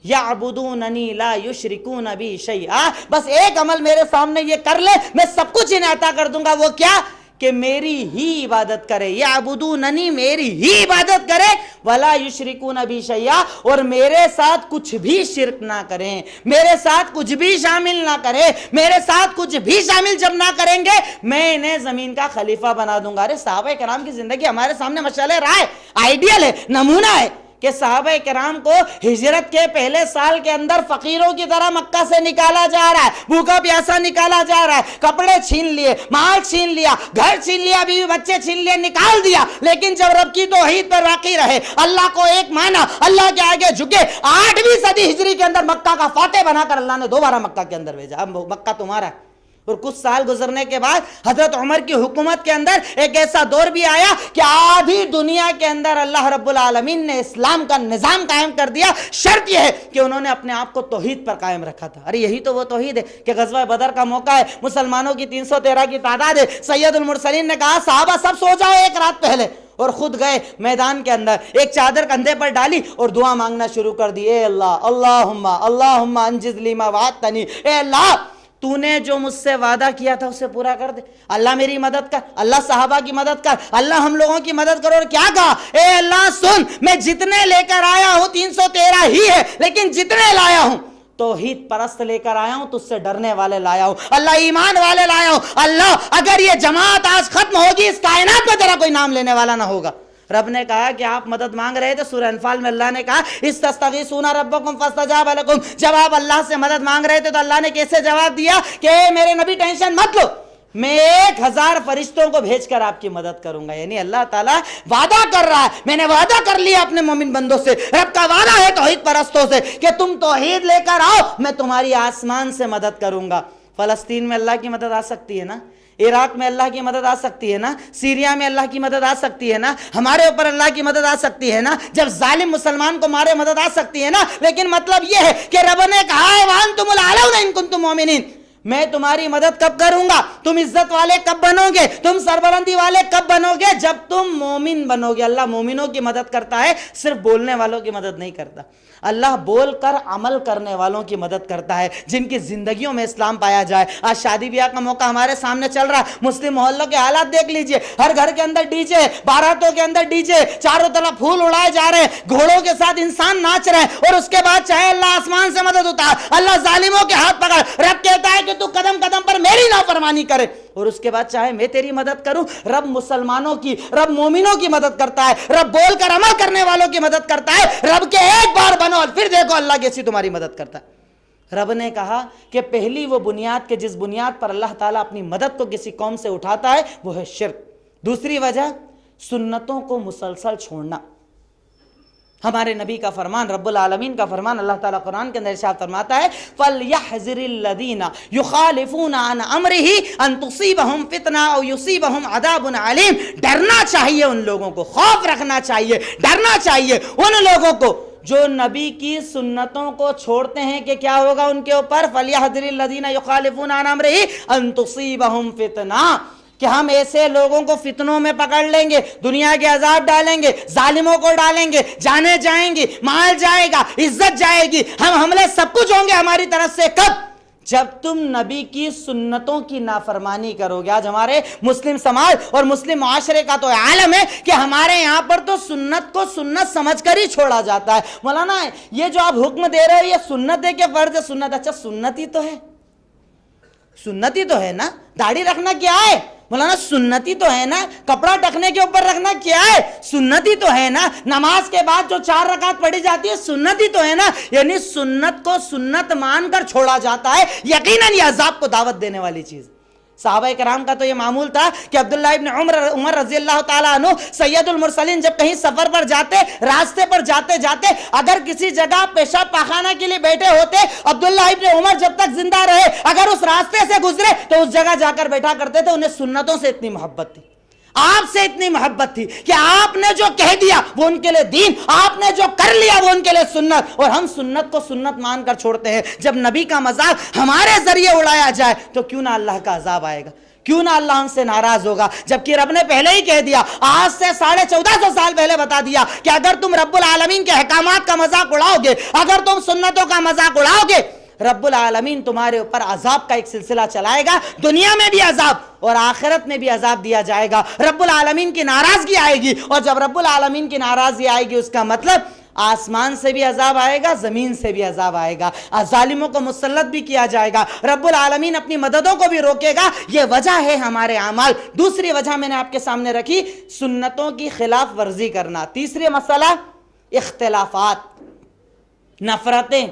یعبدوننی لا یشرکون بی شیئا، بس ایک عمل میرے سامنے یہ کر لے، میں سب کچھ انہیں عطا کر دوں گا۔ وہ کیا؟ کہ میری ہی عبادت کرے، یعبدوننی، میری ہی عبادت کرے، ولا یشرکون بی شیئا، اور میرے ساتھ کچھ بھی شرک نہ کریں، میرے ساتھ کچھ بھی شامل نہ کریں، میرے ساتھ کچھ بھی شامل جب نہ کریں گے میں انہیں زمین کا خلیفہ بنا دوں گا۔ ارے صحابہ کرام کی زندگی ہمارے سامنے مشعل راہ ہے، آئیڈیل ہے، نمونہ ہے کہ صحابہ کرام کو ہجرت کے پہلے سال کے اندر فقیروں کی طرح مکہ سے نکالا جا رہا ہے، بھوکا پیاسا نکالا جا رہا ہے، کپڑے چھین لیے، مال چھین لیا، گھر چھین لیا، بیوی بچے چھین لیے، نکال دیا، لیکن جب رب کی توحید پر باقی رہے، اللہ کو ایک مانا، اللہ کے آگے جھکے، 8ویں صدی ہجری کے اندر مکہ کا فاتح بنا کر اللہ نے دوبارہ مکہ کے اندر بھیجا، اب مکہ تمہارا ہے۔ اور کچھ سال گزرنے کے بعد حضرت عمر کی حکومت کے اندر ایک ایسا دور بھی آیا کہ آدھی دنیا کے اندر اللہ رب العالمین نے اسلام کا نظام قائم کر دیا۔ شرط یہ ہے کہ انہوں نے اپنے آپ کو توحید پر قائم رکھا تھا۔ ارے یہی تو وہ توحید ہے کہ غزوہ بدر کا موقع ہے، مسلمانوں کی 313 کی تعداد ہے، سید المرسلین نے کہا صحابہ سب سو جاؤ ایک رات پہلے، اور خود گئے میدان کے اندر، ایک چادر کندھے پر ڈالی اور دعا مانگنا شروع کر دی، اے اللہ اللہم انجز لی ما وعدتنی، اے اللہ تو نے جو مجھ سے وعدہ کیا تھا اسے پورا کر دے، اللہ میری مدد کر، اللہ صحابہ کی مدد کر، اللہ ہم لوگوں کی مدد کرو۔ اور کیا کہا، اے اللہ سن، میں جتنے لے کر آیا ہوں 313 ہی ہے، لیکن جتنے لایا ہوں توحید پرست لے کر آیا ہوں، تجھ سے ڈرنے والے لایا ہوں، اللہ ایمان والے لایا ہوں، اللہ اگر یہ جماعت آج ختم ہوگی اس کائنات میں تیرا کوئی نام لینے والا نہ ہوگا۔ رب نے کہا کہ آپ مدد مانگ رہے تھے، سورہ انفال میں اللہ نے کہا استستغیثون ربکم فاستجاب لکم، جب آپ اللہ سے مدد مانگ رہے تھے تو اللہ نے کیسے جواب دیا کہ میرے نبی ٹینشن مت لو، میں 1000 فرشتوں کو بھیج کر آپ کی مدد کروں گا۔ یعنی اللہ تعالیٰ وعدہ کر رہا ہے، میں نے وعدہ کر لیا اپنے مومن بندوں سے، رب کا وعدہ ہے توحید پرستوں سے کہ تم توحید لے کر آؤ، میں تمہاری آسمان سے مدد کروں گا۔ فلسطین میں اللہ کی مدد آ سکتی ہے نا، عراق میں اللہ کی مدد آ سکتی ہے نا، سیریا میں اللہ کی مدد آ سکتی ہے نا، ہمارے اوپر اللہ کی مدد آ سکتی ہے نا، جب ظالم مسلمان کو مارے مدد آ سکتی ہے نا، لیکن مطلب یہ ہے کہ رب نے کہا ہے وَأَنْتُمُ الْأَعْلَوْنَ إِن كُنتُم مُؤْمِنِينَ، میں تمہاری مدد کب کروں گا، تم عزت والے کب بنو گے، تم سربلندی والے کب بنو گے، جب تم مومن بنو گے۔ اللہ مومنوں کی مدد کرتا ہے، صرف بولنے والوں کی مدد نہیں کرتا، اللہ بول کر عمل کرنے والوں کی مدد کرتا ہے، جن کی زندگیوں میں اسلام پایا جائے۔ آج شادی بیاہ کا موقع ہمارے سامنے چل رہا ہے، مسلم محلوں کے حالات دیکھ لیجئے، ہر گھر کے اندر ڈی جے، باراتوں کے اندر ڈی جے، چاروں طرف پھول اڑائے جا رہے ہیں، گھوڑوں کے ساتھ انسان ناچ رہے ہیں، اور اس کے بعد چاہے اللہ آسمان سے مدد اتار، اللہ ظالموں کے ہاتھ پکڑ، رب کہتا ہے کہ تو قدم قدم پر میری نافرمانی کرے، اور اس کے بعد چاہے میں تیری مدد کروں۔ رب مسلمانوں کی، رب مومنوں کی مدد کرتا ہے، رب بول کر عمل کرنے والوں کی مدد کرتا ہے۔ رب کے ایک بار بنو اور پھر دیکھو اللہ کیسی تمہاری مدد کرتا ہے۔ رب نے کہا کہ پہلی وہ بنیاد کہ جس بنیاد پر اللہ تعالیٰ اپنی مدد کو کسی قوم سے اٹھاتا ہے وہ ہے شرک۔ دوسری وجہ سنتوں کو مسلسل چھوڑنا۔ ہمارے نبی کا فرمان، رب العالمین کا فرمان، اللہ تعالیٰ قرآن کے اندر ارشاد فرماتا ہے فَلْيَحْذِرِ الَّذِينَ يُخَالِفُونَ عَنْ أَمْرِهِ أَن تُصِيبَهُمْ فِتْنَةٌ أَوْ يُصِيبَهُمْ عَذَابٌ عَلِيمٌ۔ ڈرنا چاہیے ان لوگوں کو، خوف رکھنا چاہیے، ڈرنا چاہیے ان لوگوں کو جو نبی کی سنتوں کو چھوڑتے ہیں کہ کیا ہوگا ان کے اوپر، فَلْيَحْذِرِ الَّذِينَ يُخَالِفُونَ عَنْ أَمْرِهِ أَن تُصِيبَهُمْ فِتْنَةٌ، کہ ہم ایسے لوگوں کو فتنوں میں پکڑ لیں گے، دنیا کے عذاب ڈالیں گے، ظالموں کو ڈالیں گے، جانیں جائیں گی، مال جائے گا، عزت جائے گی، ہم حملے سب کچھ ہوں گے ہماری طرف سے۔ کب؟ جب تم نبی کی سنتوں کی نافرمانی کرو گے۔ آج ہمارے مسلم سماج اور مسلم معاشرے کا تو عالم ہے کہ ہمارے یہاں پر تو سنت کو سنت سمجھ کر ہی چھوڑا جاتا ہے۔ مولانا یہ جو آپ حکم دے رہے ہو یہ سنت ہے کہ فرض ہے؟ سنت، اچھا سنت ہی تو ہے، سنت ہی تو ہے نا، داڑھی رکھنا کیا ہے مولانا؟ سنتی تو ہے نا، کپڑا ٹکنے کے اوپر رکھنا کیا ہے؟ سنتی تو ہے نا، نماز کے بعد جو 4 رکعت پڑھی جاتی ہے سنتی تو ہے نا۔ یعنی سنت کو سنت مان کر چھوڑا جاتا ہے، یقیناً یہ عذاب کو دعوت دینے والی چیز۔ صحابہ کرام کا تو یہ معمول تھا کہ عبداللہ ابن عمر رضی اللہ تعالیٰ عنہ سید المرسلین جب کہیں سفر پر جاتے، راستے پر جاتے جاتے اگر کسی جگہ پیشاب پاخانہ کے لیے بیٹھے ہوتے، عبداللہ ابن عمر جب تک زندہ رہے اگر اس راستے سے گزرے تو اس جگہ جا کر بیٹھا کرتے تھے۔ انہیں سنتوں سے اتنی محبت تھی، آپ سے اتنی محبت تھی کہ آپ نے جو کہہ دیا وہ ان کے لئے دین، آپ نے جو کر لیا وہ ان کے لئے سنت، اور ہم سنت کو سنت مان کر چھوڑتے ہیں۔ جب نبی کا مذاق ہمارے ذریعے اڑایا جائے تو کیوں نہ اللہ کا عذاب آئے گا، کیوں نہ اللہ ہم سے ناراض ہوگا، جبکہ رب نے پہلے ہی کہہ دیا، آج سے 1450 سال پہلے بتا دیا کہ اگر تم رب العالمین کے احکامات کا مذاق اڑاؤ گے، اگر تم سنتوں کا مذاق اڑاؤ گے، رب العالمین تمہارے اوپر عذاب کا ایک سلسلہ چلائے گا، دنیا میں بھی عذاب اور آخرت میں بھی عذاب دیا جائے گا، رب العالمین کی ناراضگی آئے گی، اور جب رب العالمین کی ناراضگی آئے گی اس کا مطلب آسمان سے بھی عذاب آئے گا، زمین سے بھی عذاب آئے گا، ظالموں کو مسلط بھی کیا جائے گا، رب العالمین اپنی مددوں کو بھی روکے گا۔ یہ وجہ ہے ہمارے اعمال۔ دوسری وجہ میں نے آپ کے سامنے رکھی، سنتوں کی خلاف ورزی کرنا۔ تیسری مسئلہ اختلافات، نفرتیں،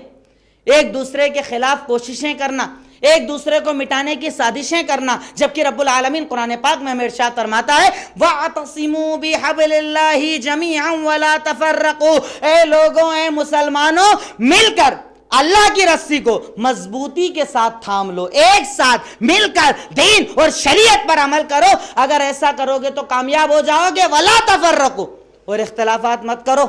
ایک دوسرے کے خلاف کوششیں کرنا، ایک دوسرے کو مٹانے کی سازشیں کرنا، جبکہ رب العالمین قرآن پاک میں ہمیں ارشاد فرماتا ہے وَاعْتَصِمُوا بِحَبْلِ اللَّهِ جَمِيعًا وَلَا تَفَرَّقُوا، اے لوگوں، اے مسلمانوں، مل کر اللہ کی رسی کو مضبوطی کے ساتھ تھام لو، ایک ساتھ مل کر دین اور شریعت پر عمل کرو۔ اگر ایسا کرو گے تو کامیاب ہو جاؤ گے۔ وَلَا تَفَرَّقُوا، اور اختلافات مت کرو،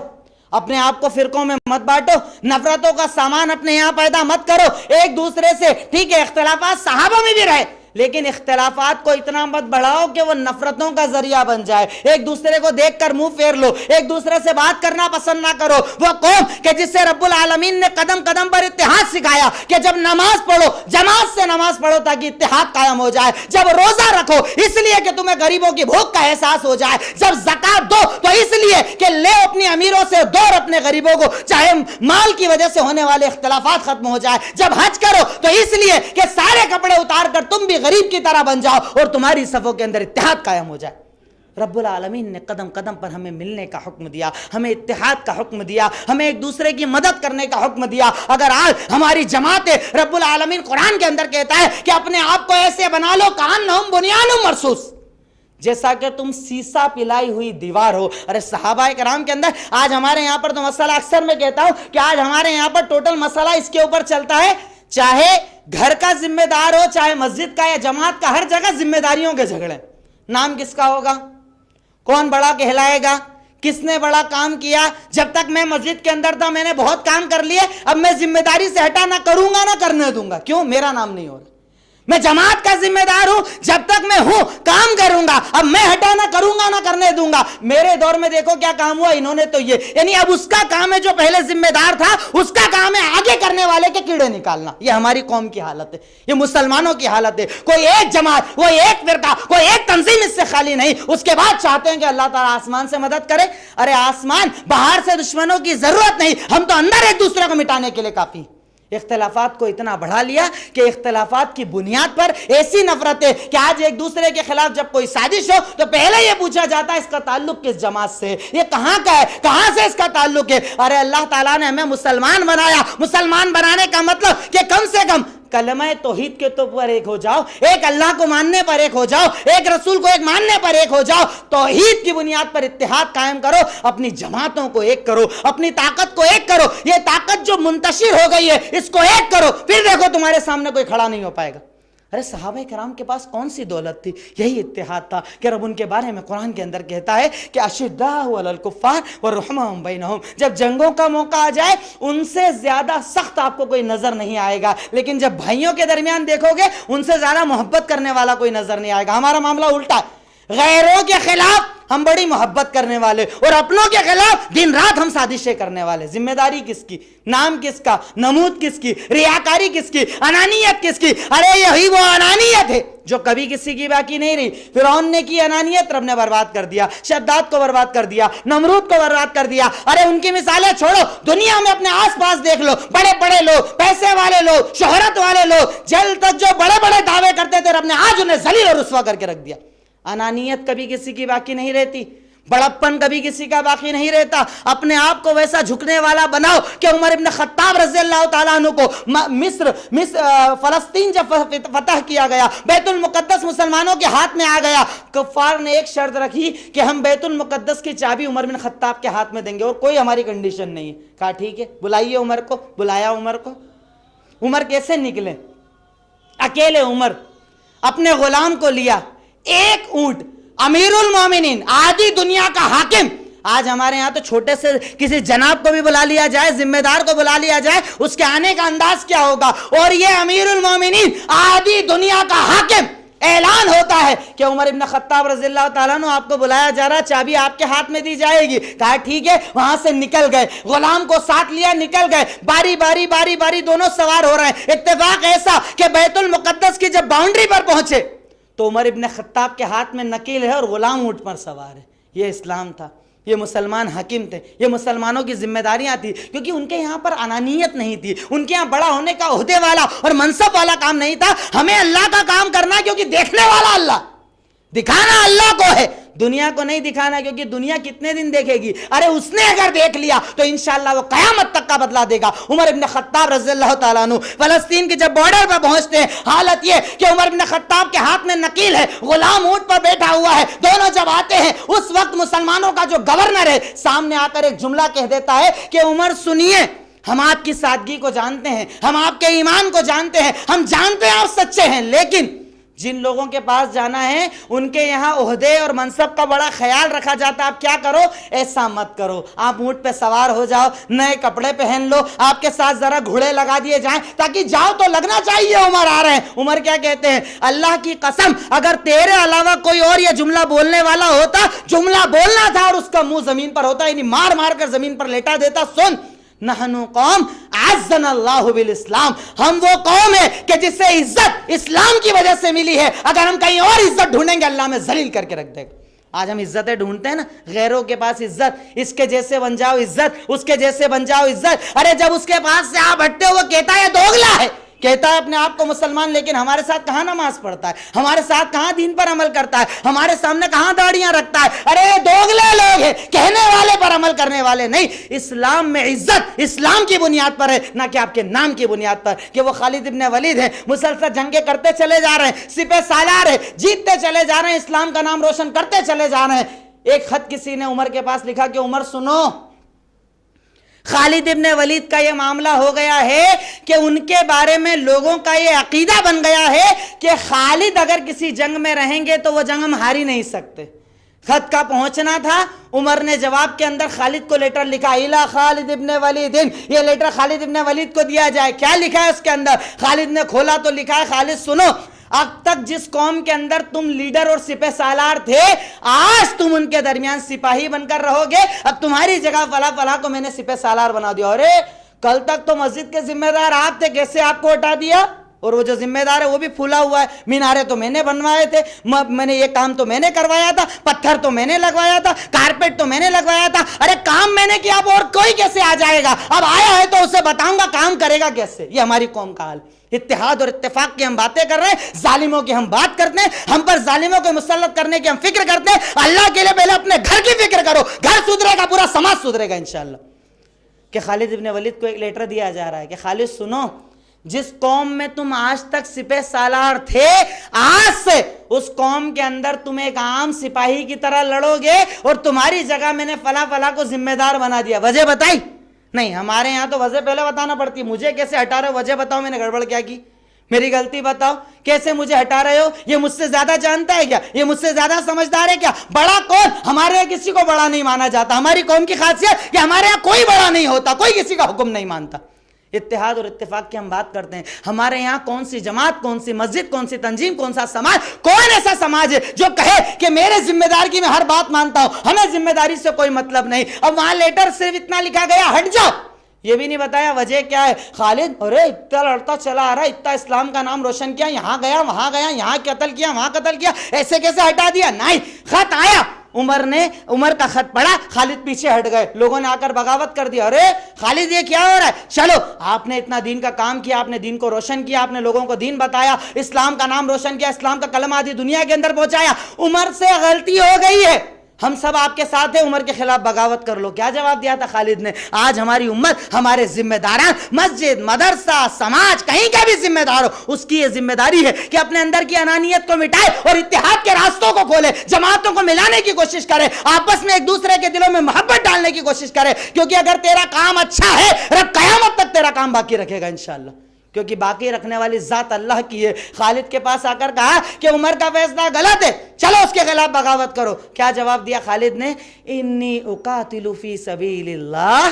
اپنے آپ کو فرقوں میں مت بانٹو، نفرتوں کا سامان اپنے یہاں پیدا مت کرو ایک دوسرے سے۔ ٹھیک ہے اختلافات صحابہ میں بھی رہے، لیکن اختلافات کو اتنا مت بڑھاؤ کہ وہ نفرتوں کا ذریعہ بن جائے، ایک دوسرے کو دیکھ کر منہ پھیر لو، ایک دوسرے سے بات کرنا پسند نہ کرو۔ وہ قوم کہ جس سے رب العالمین نے قدم قدم پر اتحاد سکھایا کہ جب نماز پڑھو جماعت سے نماز پڑھو تاکہ اتحاد قائم ہو جائے، جب روزہ رکھو اس لیے کہ تمہیں غریبوں کی بھوک کا احساس ہو جائے، جب زکوٰۃ دو تو اس لیے کہ لے اپنی امیروں سے دور اپنے غریبوں کو، چاہے مال کی وجہ سے ہونے والے اختلافات ختم ہو جائے، جب حج کرو تو اس لیے کہ سارے کپڑے اتار کر تم بھی غریب کی طرح بن جاؤ اور تمہاری صفوں کے اندر اتحاد قائم ہو جائے۔ رب العالمین نے قدم قدم پر ہمیں ملنے کا حکم دیا، ہمیں اتحاد کا حکم دیا، ہمیں ایک دوسرے کی مدد کرنے کا حکم دیا۔ اگر آج ہماری جماعت رب العالمین قرآن کے اندر کہتا ہے کہ اپنے آپ کو ایسے بنا لو کأنہم بنیان مرصوص، جیسا کہ تم سیسا پلائی ہوئی دیوار ہو۔ ارے صحابہ کرام کے اندر آج ہمارے یہاں پر تو مسئلہ اکثر میں کہتا ہوں کہ آج ہمارے یہاں پر ٹوٹل مسئلہ اس کے اوپر چلتا ہے، چاہے گھر کا ذمہ دار ہو چاہے مسجد کا یا جماعت کا، ہر جگہ ذمہ داریوں کے جھگڑے، نام کس کا ہوگا، کون بڑا کہلائے گا، کس نے بڑا کام کیا۔ جب تک میں مسجد کے اندر تھا میں نے بہت کام کر لیے، اب میں ذمہ داری سے ہٹا نہ کروں گا نہ کرنے دوں گا، کیوں؟ میرا نام نہیں ہو رہا۔ میں جماعت کا ذمہ دار ہوں، جب تک میں ہوں کام کروں گا، اب میں ہٹا نہ کروں گا نہ کرنے دوں گا۔ میرے دور میں دیکھو کیا کام ہوا، انہوں نے تو یہ، یعنی اب اس کا کام ہے جو پہلے ذمہ دار تھا، اس کا کام ہے آگے کرنے والے کے کیڑے نکالنا۔ یہ ہماری قوم کی حالت ہے، یہ مسلمانوں کی حالت ہے۔ کوئی ایک جماعت، کوئی ایک فرقہ، کوئی ایک تنظیم اس سے خالی نہیں، اس کے بعد چاہتے ہیں کہ اللہ تعالیٰ آسمان سے مدد کرے۔ ارے آسمان، باہر سے دشمنوں کی ضرورت نہیں، ہم تو اندر ایک دوسرے کو مٹانے کے لیے کافی۔ اختلافات کو اتنا بڑھا لیا کہ اختلافات کی بنیاد پر ایسی نفرت ہے کہ آج ایک دوسرے کے خلاف جب کوئی سازش ہو تو پہلے یہ پوچھا جاتا ہے اس کا تعلق کس جماعت سے، یہ کہاں کا ہے، کہاں سے اس کا تعلق ہے۔ ارے اللہ تعالیٰ نے ہمیں مسلمان بنایا، مسلمان بنانے کا مطلب کہ کم سے کم کلمہ توحید کے تو پر ایک ہو جاؤ، ایک اللہ کو ماننے پر ایک ہو جاؤ، ایک رسول کو ایک ماننے پر ایک ہو جاؤ، توحید کی بنیاد پر اتحاد قائم کرو، اپنی جماعتوں کو ایک کرو، اپنی طاقت کو ایک کرو۔ یہ طاقت جو منتشر ہو گئی ہے اس کو ایک کرو، پھر دیکھو تمہارے سامنے کوئی کھڑا نہیں ہو پائے گا۔ ارے صحابہ کرام کے پاس کون سی دولت تھی، یہی اتحاد تھا کہ رب ان کے بارے میں قرآن کے اندر کہتا ہے کہ اشداء علی الکفار ورحماء بینہم، جب جنگوں کا موقع آ جائے ان سے زیادہ سخت آپ کو کوئی نظر نہیں آئے گا، لیکن جب بھائیوں کے درمیان دیکھو گے ان سے زیادہ محبت کرنے والا کوئی نظر نہیں آئے گا۔ ہمارا معاملہ الٹا ہے، غیروں کے خلاف ہم بڑی محبت کرنے والے اور اپنوں کے خلاف دن رات ہم سازشیں کرنے والے۔ ذمہ داری کس کی، نام کس کا، نمود کس کی، ریاکاری کس کی، انانیت کس کی؟ ارے یہی وہ انانیت ہے جو کبھی کسی کی باقی نہیں رہی۔ فرعون نے کی انانیت، رب نے برباد کر دیا، شداد کو برباد کر دیا، نمرود کو برباد کر دیا۔ ارے ان کی مثالیں چھوڑو، دنیا میں اپنے آس پاس دیکھ لو، بڑے بڑے لوگ، پیسے والے لوگ، شہرت والے لوگ، جل تک جو بڑے بڑے دعوے کرتے تھے رب نے آج انہیں ذلیل اور رسوا کر کے رکھ دیا۔ انانیت کبھی کسی کی باقی نہیں رہتی، بڑپن کبھی کسی کا باقی نہیں رہتا۔ اپنے آپ کو ویسا جھکنے والا بناؤ کہ عمر ابن خطاب رضی اللہ تعالیٰ عنہ کو فلسطین جب فتح کیا گیا، بیت المقدس مسلمانوں کے ہاتھ میں آ گیا، کفار نے ایک شرط رکھی کہ ہم بیت المقدس کی چابی عمر بن خطاب کے ہاتھ میں دیں گے اور کوئی ہماری کنڈیشن نہیں ہے۔ کہا ٹھیک ہے، بلائیے عمر کو۔ بلایا عمر کو۔ عمر کیسے نکلے؟ اکیلے عمر اپنے غلام کو لیا، ایک اونٹ، امیر المومنین، آدھی دنیا کا حاکم۔ آج ہمارے یہاں تو چھوٹے سے کسی جناب کو بھی بلا لیا جائے، ذمہ دار کو بلا لیا جائے، اس کے آنے کا انداز کیا ہوگا؟ اور یہ امیر المومنین، آدھی دنیا کا حاکم، اعلان ہوتا ہے کہ عمر ابن خطاب رضی اللہ تعالیٰ عنہ آپ کو بلایا جا رہا، چابی آپ کے ہاتھ میں دی جائے گی. کہا ٹھیک ہے. وہاں سے نکل گئے، غلام کو ساتھ لیا، نکل گئے. باری باری دونوں سوار ہو رہے ہیں. اتفاق ایسا کہ بیت المقدس کی جب باؤنڈری پر پہنچے تو عمر ابن خطاب کے ہاتھ میں نکیل ہے اور غلام اونٹ پر سوار ہے. یہ اسلام تھا. یہ مسلمان حکیم تھے. یہ مسلمانوں کی ذمہ داریاں تھیں، کیونکہ ان کے یہاں پر انانیت نہیں تھی. ان کے یہاں بڑا ہونے کا، عہدے والا اور منصب والا کام نہیں تھا. ہمیں اللہ کا کام کرنا ہے، کیونکہ دیکھنے والا اللہ، دکھانا اللہ کو ہے، دنیا کو نہیں دکھانا، کیونکہ دنیا کتنے دن دیکھے گی. ارے اس نے اگر دیکھ لیا تو انشاءاللہ وہ قیامت تک کا بدلہ دے گا. عمر ابن خطاب رضی اللہ تعالیٰ عنہ فلسطین کے جب بارڈر پر پہنچتے ہیں، حالت یہ کہ عمر ابن خطاب کے ہاتھ میں نکیل ہے، غلام اونٹ پر بیٹھا ہوا ہے. دونوں جب آتے ہیں، اس وقت مسلمانوں کا جو گورنر ہے سامنے آ کر ایک جملہ کہہ دیتا ہے کہ عمر سنیے، ہم آپ کی سادگی کو جانتے ہیں، ہم آپ کے ایمان کو جانتے ہیں، ہم جانتے ہیں آپ سچے ہیں، لیکن جن لوگوں کے پاس جانا ہے ان کے یہاں عہدے اور منصب کا بڑا خیال رکھا جاتا ہے. آپ کیا کرو، ایسا مت کرو. آپ اونٹ پہ سوار ہو جاؤ، نئے کپڑے پہن لو، آپ کے ساتھ ذرا گھوڑے لگا دیے جائیں تاکہ جاؤ تو لگنا چاہیے عمر آ رہے ہیں. عمر کیا کہتے ہیں، اللہ کی قسم اگر تیرے علاوہ کوئی اور یہ جملہ بولنے والا ہوتا، جملہ بولنا تھا اور اس کا منہ زمین پر ہوتا، یعنی مار مار کر زمین پر لیٹا دیتا. سن، نحنو قوم عزنا اللہ بالاسلام، ہم وہ قوم ہے کہ جس سے عزت اسلام کی وجہ سے ملی ہے. اگر ہم کہیں اور عزت ڈھونڈیں گے اللہ میں ذلیل کر کے رکھ دے گا. آج ہم عزتیں ڈھونڈتے ہیں نا، غیروں کے پاس عزت، اس کے جیسے بن جاؤ عزت، اس کے جیسے بن جاؤ عزت. ارے جب اس کے پاس سے آپ ہٹتے ہو وہ کہتا ہے دوغلا ہے، کہتا ہے اپنے آپ کو مسلمان، لیکن ہمارے ساتھ کہاں نماز پڑھتا ہے، ہمارے ساتھ کہاں دین پر عمل کرتا ہے، ہمارے سامنے کہاں داڑیاں رکھتا ہے. ارے دوغلے لوگ ہیں، کہنے والے پر عمل کرنے والے نہیں. اسلام میں عزت اسلام کی بنیاد پر ہے، نہ کہ آپ کے نام کی بنیاد پر. کہ وہ خالد ابن ولید ہیں، مسلسل جنگیں کرتے چلے جا رہے ہیں، سپہ سالار ہیں، جیتتے چلے جا رہے ہیں، اسلام کا نام روشن کرتے چلے جا رہے ہیں. ایک خط کسی نے عمر کے پاس لکھا کہ عمر سنو، خالد ابن ولید کا یہ معاملہ ہو گیا ہے کہ ان کے بارے میں لوگوں کا یہ عقیدہ بن گیا ہے کہ خالد اگر کسی جنگ میں رہیں گے تو وہ جنگ ہم ہار ہی نہیں سکتے. خط کا پہنچنا تھا، عمر نے جواب کے اندر خالد کو لیٹر لکھا، الا خالد ابن ولید، یہ لیٹر خالد ابن ولید کو دیا جائے. کیا لکھا ہے اس کے اندر؟ خالد نے کھولا تو لکھا ہے، خالد سنو، اب تک جس قوم کے اندر تم لیڈر اور سپہ سالار تھے، آج تم ان کے درمیان سپاہی بن کر رہو گے. اب تمہاری جگہ فلاں فلاں کو میں نے سپہ سالار بنا دیا. ارے کل تک تو مسجد کے ذمہ دار آپ تھے، کیسے آپ کو ہٹا دیا؟ اور وہ جو ذمہ دار ہے وہ بھی پھولا ہوا ہے. مینارے تو میں نے بنوائے تھے، میں نے یہ کام تو میں نے کروایا تھا، پتھر تو میں نے لگوایا تھا، کارپیٹ تو میں نے لگوایا تھا. ارے کام میں نے کیا، اب اور کوئی کیسے آ جائے گا؟ اب آیا ہے تو اسے بتاؤں گا کام کرے گا کیسے. یہ ہماری قوم کا حال. اتحاد اور اتفاق کی ہم باتیں کر رہے ہیں، ظالموں کی ہم بات کرتے ہیں، ہم پر ظالموں کو مسلط کرنے کی ہم فکر کرتے ہیں. اللہ کے لیے پہلے اپنے گھر کی فکر کرو، گھر سدھرے گا پورا سماج سدھرے گا انشاءاللہ. کہ خالد ابن ولید کو ایک لیٹر دیا جا رہا ہے کہ خالد سنو، جس قوم میں تم آج تک سپہ سالار تھے، آج سے اس قوم کے اندر تم ایک عام سپاہی کی طرح لڑو گے، اور تمہاری جگہ میں نے فلاں فلاں کو ذمہ دار بنا دیا. وجہ بتائی؟ نہیں، ہمارے یہاں تو وجہ پہلے بتانا پڑتی. مجھے کیسے ہٹا رہے ہو؟ وجہ بتاؤ، میں نے گڑبڑ کیا کی، میری غلطی بتاؤ، کیسے مجھے ہٹا رہے ہو؟ یہ مجھ سے زیادہ جانتا ہے کیا؟ یہ مجھ سے زیادہ سمجھدار ہے کیا؟ بڑا کون؟ ہمارے یہاں کسی کو بڑا نہیں مانا جاتا. ہماری قوم کی خاصیت کہ ہمارے یہاں کوئی بڑا نہیں ہوتا، کوئی کسی کا حکم نہیں مانتا. اتحاد اور اتفاق کی ہم بات کرتے ہیں. ہمارے یہاں کون سی جماعت، کون سی مسجد، کون سی تنظیم، کون سا سماج، کون ایسا سماج ہے جو کہے کہ میرے ذمہ دار کی میں ہر بات مانتا ہوں، ہمیں ذمہ داری سے کوئی مطلب نہیں. اب وہاں لیٹر صرف اتنا لکھا گیا، ہٹ جاؤ. یہ بھی نہیں بتایا وجہ کیا ہے. خالد ارے اتنا لڑتا چلا آ رہا، اتنا اسلام کا نام روشن کیا، یہاں گیا وہاں گیا، یہاں قتل کیا وہاں قتل کیا، ایسے کیسے ہٹا دیا؟ نہیں، خط آیا، عمر کا خط پڑھا، خالد پیچھے ہٹ گئے. لوگوں نے آ کر بغاوت کر دیا. ارے خالد یہ کیا ہو رہا ہے؟ چلو، آپ نے اتنا دین کا کام کیا، آپ نے دین کو روشن کیا، آپ نے لوگوں کو دین بتایا، اسلام کا نام روشن کیا، اسلام کا کلمہ آدھی دنیا کے اندر پہنچایا. عمر سے غلطی ہو گئی ہے، ہم سب آپ کے ساتھ ہیں، عمر کے خلاف بغاوت کر لو. کیا جواب دیا تھا خالد نے؟ آج ہماری امت، ہمارے ذمہ داران، مسجد، مدرسہ، سماج، کہیں کا بھی ذمہ دار ہو، اس کی یہ ذمہ داری ہے کہ اپنے اندر کی انانیت کو مٹائے اور اتحاد کے راستوں کو کھولے، جماعتوں کو ملانے کی کوشش کرے، آپس میں ایک دوسرے کے دلوں میں محبت ڈالنے کی کوشش کرے. کیونکہ اگر تیرا کام اچھا ہے، رب قیامت تک تیرا کام باقی رکھے گا انشاءاللہ، کیونکہ باقی رکھنے والی ذات اللہ کی ہے. خالد کے پاس آ کر کہا کہ عمر کا فیصلہ غلط ہے، چلو اس کے خلاف بغاوت کرو. کیا جواب دیا خالد نے؟ انی اقاتل فی سبیل اللہ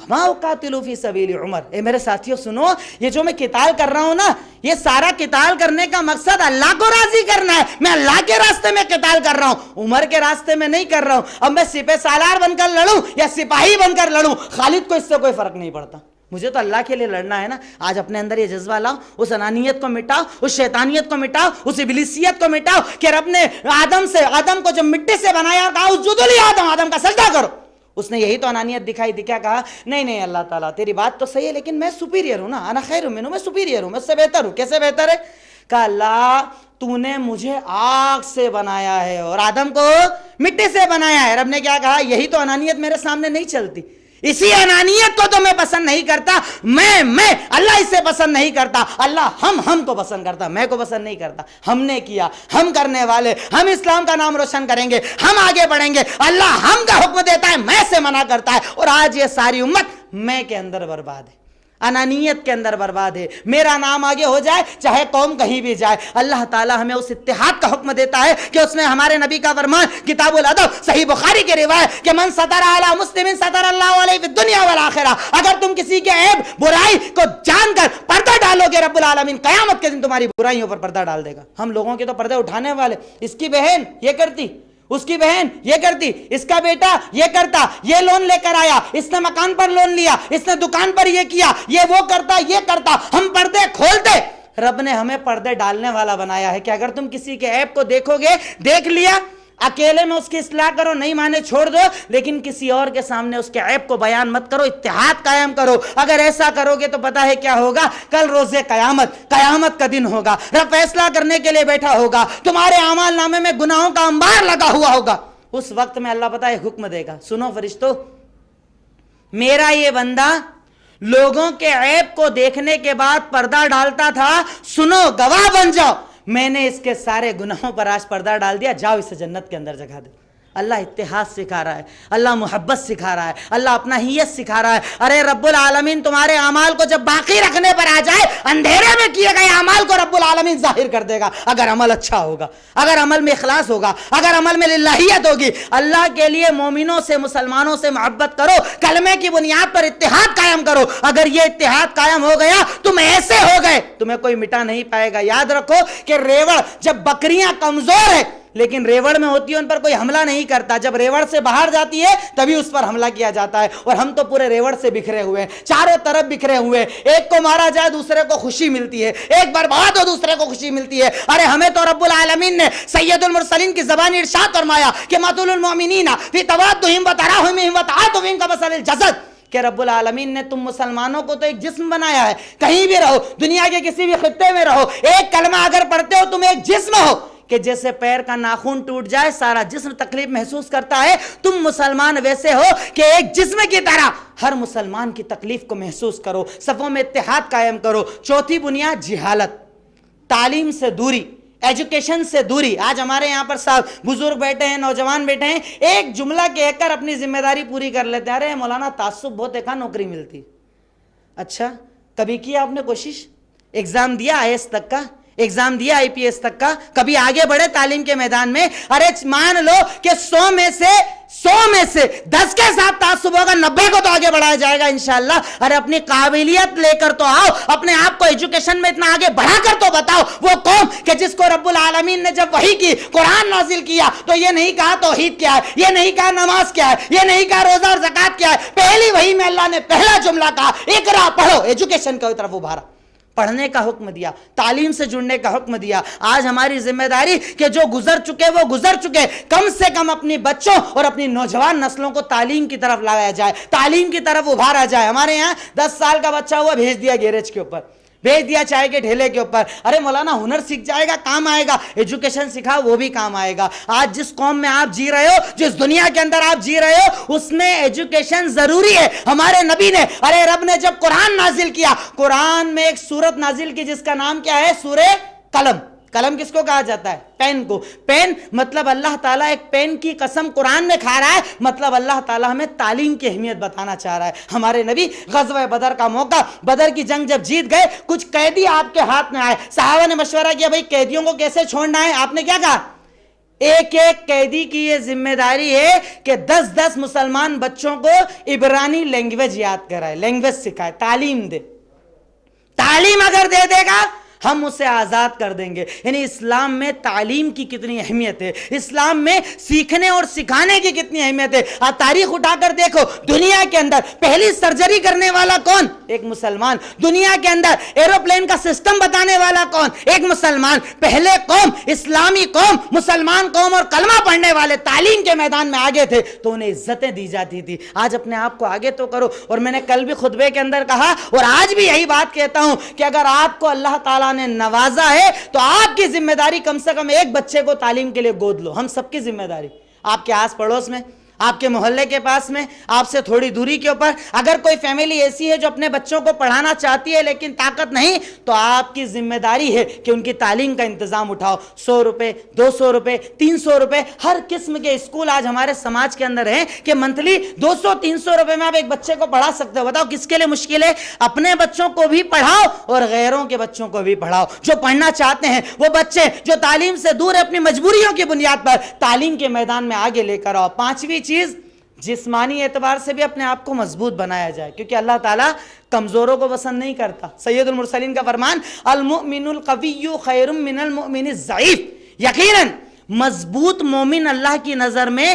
وما اقاتل فی سبیل عمر. اے میرے ساتھیوں سنو، یہ جو میں قتال کر رہا ہوں نا، یہ سارا قتال کرنے کا مقصد اللہ کو راضی کرنا ہے. میں اللہ کے راستے میں قتال کر رہا ہوں، عمر کے راستے میں نہیں کر رہا ہوں. اب میں سپہ سالار بن کر لڑوں یا سپاہی بن کر لڑوں، خالد کو اس سے کوئی فرق نہیں پڑتا. مجھے تو اللہ کے لیے لڑنا ہے نا. آج اپنے اندر یہ جذبہ لاؤ، اس انانیت کو مٹاؤ، اس شیطانیت کو مٹاؤ، اس ابلیسیت کو مٹاؤ کہ رب نے آدم کو جب مٹی سے بنایا اور کہا اسجدوا لآدم، آدم کا سجدہ کرو، اس نے یہی تو انانیت دکھائی دی. کیا کہا؟ نہیں اللہ تعالیٰ تیری بات تو صحیح ہے لیکن میں سپیریئر ہوں نا، انا خیر منہ، میں سپیریئر ہوں، میں اس سے بہتر ہوں. کیسے بہتر ہے؟ کہا اللہ تو نے مجھے آگ سے بنایا ہے اور آدم کو مٹی سے بنایا ہے. رب نے کیا کہا؟ یہی تو انانیت میرے سامنے نہیں چلتی، اسی انانیت کو تو میں پسند نہیں کرتا. میں اللہ اسے پسند نہیں کرتا. اللہ ہم کو پسند کرتا، میں کو پسند نہیں کرتا. ہم نے کیا، ہم کرنے والے، ہم اسلام کا نام روشن کریں گے، ہم آگے بڑھیں گے. اللہ ہم کا حکم دیتا ہے، میں سے منع کرتا ہے. اور آج یہ ساری امت میں کے اندر برباد ہے، انانیت کے اندر برباد ہے. میرا نام آگے ہو جائے چاہے قوم کہیں بھی جائے. اللہ تعالیٰ ہمیں اس اتحاد کا حکم دیتا ہے کہ اس نے ہمارے نبی کا فرمان کتاب الادب صحیح بخاری کی روایت کہ من ستر علی مسلم ستر اللہ علیہ فی الدنیا والآخرہ. اگر تم کسی کے عیب برائی کو جان کر پردہ ڈالو گے، رب العالمین قیامت کے دن تمہاری برائیوں پر پردہ ڈال دے گا. ہم لوگوں کے تو پردے اٹھانے والے، اس کی بہن یہ کرتی، اس کی بہن یہ کرتی، اس کا بیٹا یہ کرتا، یہ لون لے کر آیا، اس نے مکان پر لون لیا، اس نے دکان پر یہ کیا، یہ وہ کرتا یہ کرتا. ہم پردے کھولتے. رب نے ہمیں پردے ڈالنے والا بنایا ہے کہ اگر تم کسی کے عیب کو دیکھو گے، دیکھ لیا، اکیلے میں اس کی اصلاح کرو، نہیں مانے چھوڑ دو، لیکن کسی اور کے سامنے اس کے عیب کو بیان مت کرو، اتحاد قائم کرو. اگر ایسا کرو گے تو پتہ ہے کیا ہوگا؟ کل روز قیامت کا دن ہوگا، رب فیصلہ کرنے کے لیے بیٹھا ہوگا، تمہارے اعمال نامے میں گناہوں کا انبار لگا ہوا ہوگا. اس وقت میں اللہ پتہ ہے حکم دے گا، سنو فرشتو، میرا یہ بندہ لوگوں کے عیب کو دیکھنے کے بعد پردہ ڈالتا تھا، سنو گواہ بن جاؤ، میں نے اس کے سارے گناہوں پر آج پردہ ڈال دیا، جاؤ اسے جنت کے اندر جگہ دے. اللہ اتحاد سکھا رہا ہے، اللہ محبت سکھا رہا ہے، اللہ اپنا حیت سکھا رہا ہے. ارے رب العالمین تمہارے اعمال کو جب باقی رکھنے پر آ جائے، اندھیرے میں کیے گئے اعمال کو رب العالمین ظاہر کر دے گا. اگر عمل اچھا ہوگا، اگر عمل میں اخلاص ہوگا، اگر عمل میں للہیت ہوگی. اللہ کے لیے مومنوں سے، مسلمانوں سے محبت کرو، کلمے کی بنیاد پر اتحاد قائم کرو. اگر یہ اتحاد قائم ہو گیا تم ایسے ہو گئے، تمہیں کوئی مٹا نہیں پائے گا. یاد رکھو کہ ریوڑ، جب بکریاں کمزور ہے لیکن ریوڑ میں ہوتی ہے ان پر کوئی حملہ نہیں کرتا، جب ریوڑ سے باہر جاتی ہے تبھی اس پر حملہ کیا جاتا ہے. اور ہم تو پورے ریوڑ سے بکھرے ہوئے ہیں، چاروں طرف بکھرے ہوئے ہیں. ایک کو مارا جائے دوسرے کو خوشی ملتی ہے، ایک برباد ہو دوسرے کو خوشی ملتی ہے. ارے ہمیں تو رب العالمین نے سید المرسلین کی زبان ارشاد فرمایا کہ مثل المؤمنین فی توادہم و تراحمہم و تعاطفہم کمثل الجسد، کہ رب العالمین نے تم مسلمانوں کو تو ایک جسم بنایا ہے. کہیں بھی رہو، دنیا کے کسی بھی خطے میں رہو، ایک کلمہ اگر پڑھتے ہو تم ایک جسم ہو. کہ جیسے پیر کا ناخن ٹوٹ جائے سارا جسم تکلیف محسوس کرتا ہے، تم مسلمان ویسے ہو کہ ایک جسم کی طرح ہر مسلمان کی تکلیف کو محسوس کرو، صفوں میں اتحاد قائم کرو. چوتھی بنیاد جہالت، تعلیم سے دوری، ایجوکیشن سے دوری. آج ہمارے یہاں پر صاحب بزرگ بیٹھے ہیں، نوجوان بیٹھے ہیں، ایک جملہ کہہ کر اپنی ذمہ داری پوری کر لیتے ہیں. ارے مولانا تعصب بہت دیکھا، نوکری ملتی. اچھا کبھی کیا آپ نے کوشش؟ ایگزام دیا IAS تک کا، ایگزام دیا IPS تک کا، کبھی آگے بڑھے تعلیم کے میدان میں؟ ارے مان لو کہ 100 میں سے 10 کے ساتھ تعصب ہوگا، 90 کو تو آگے بڑھایا جائے گا انشاءاللہ. ارے اپنی قابلیت لے کر تو آؤ، اپنے آپ کو ایجوکیشن میں اتنا آگے بڑھا کر تو بتاؤ. وہ قوم کہ جس کو رب العالمین نے جب وحی کی، قرآن نازل کیا، تو یہ نہیں کہا توحید کیا ہے، یہ نہیں کہا نماز کیا ہے، یہ نہیں کہا روزہ اور زکوٰۃ کیا ہے. پہلی وحی میں اللہ نے پہلا جملہ کہا اقرا، پڑھو. ایجوکیشن کی طرف ابھارا، پڑھنے کا حکم دیا، تعلیم سے جڑنے کا حکم دیا. آج ہماری ذمہ داری کہ جو گزر چکے وہ گزر چکے، کم سے کم اپنی بچوں اور اپنی نوجوان نسلوں کو تعلیم کی طرف لایا جائے، تعلیم کی طرف ابھارا جائے. ہمارے یہاں 10 سال کا بچہ ہوا، بھیج دیا گیریج کے اوپر، بھیج دیا چائے کے ٹھیلے کے اوپر. ارے مولانا ہنر سیکھ جائے گا، کام آئے گا. ایجوکیشن سکھا، وہ بھی کام آئے گا. آج جس قوم میں آپ جی رہے ہو، جس دنیا کے اندر آپ جی رہے ہو، اس میں ایجوکیشن ضروری ہے. ہمارے نبی نے، ارے رب نے جب قرآن نازل کیا، قرآن میں ایک سورت نازل کی جس کا نام کیا ہے؟ سورہ قلم. قلم کس کو کہا جاتا ہے؟ پین کو. پین مطلب اللہ تعالیٰ ایک پین کی قسم قرآن میں کھا رہا ہے، مطلب اللہ تعالیٰ ہمیں تعلیم کی اہمیت بتانا چاہ رہا ہے. ہمارے نبی غزوہ بدر کا موقع، بدر کی جنگ جب جیت گئے، کچھ قیدی آپ کے ہاتھ میں آئے، صحابہ نے مشورہ کیا بھائی قیدیوں کو کیسے چھوڑنا ہے. آپ نے کیا کہا؟ ایک ایک قیدی کی یہ ذمہ داری ہے کہ 10 مسلمان بچوں کو عبرانی لینگویج یاد کرائے، لینگویج سکھائے، تعلیم دے. تعلیم اگر دے دے گا ہم اسے آزاد کر دیں گے. یعنی اسلام میں تعلیم کی کتنی اہمیت ہے، اسلام میں سیکھنے اور سکھانے کی کتنی اہمیت ہے. آپ تاریخ اٹھا کر دیکھو، دنیا کے اندر پہلی سرجری کرنے والا کون؟ ایک مسلمان. دنیا کے اندر ایروپلین کا سسٹم بتانے والا کون؟ ایک مسلمان. پہلے قوم، اسلامی قوم، مسلمان قوم اور کلمہ پڑھنے والے تعلیم کے میدان میں آگے تھے تو انہیں عزتیں دی جاتی تھی. آج اپنے آپ کو آگے تو کرو. اور میں نے کل بھی خطبے کے اندر کہا اور آج بھی یہی بات کہتا ہوں کہ اگر آپ کو اللہ تعالیٰ نے نوازا ہے تو آپ کی ذمہ داری کم سے کم ایک بچے کو تعلیم کے لیے گود لو. ہم سب کی ذمہ داری، آپ کے آس پڑوس میں، آپ کے محلے کے پاس میں، آپ سے تھوڑی دوری کے اوپر اگر کوئی فیملی ایسی ہے جو اپنے بچوں کو پڑھانا چاہتی ہے لیکن طاقت نہیں، تو آپ کی ذمہ داری ہے کہ ان کی تعلیم کا انتظام اٹھاؤ. 100 روپے، 200 روپے، 300 روپے، ہر قسم کے اسکول آج ہمارے سماج کے اندر ہیں کہ منتھلی 200-300 روپے میں آپ ایک بچے کو پڑھا سکتے ہو. بتاؤ کس کے لیے مشکل ہے؟ اپنے بچوں کو بھی پڑھاؤ اور غیروں کے بچوں کو بھی پڑھاؤ. جو پڑھنا چاہتے ہیں وہ بچے جو تعلیم سے دور ہے، اپنی مجبوریوں کی بنیاد پر تعلیم کے میدان میں آگے لے کر آؤ. 5ویں چیز، جسمانی اعتبار سے بھی اپنے آپ کو مضبوط بنایا جائے، کیونکہ اللہ تعالیٰ کمزوروں کو پسند نہیں کرتا. سید المرسلین کا فرمان، المؤمن القوی خیر من المؤمن الضعیف. یقیناً مضبوط مومن اللہ کی نظر میں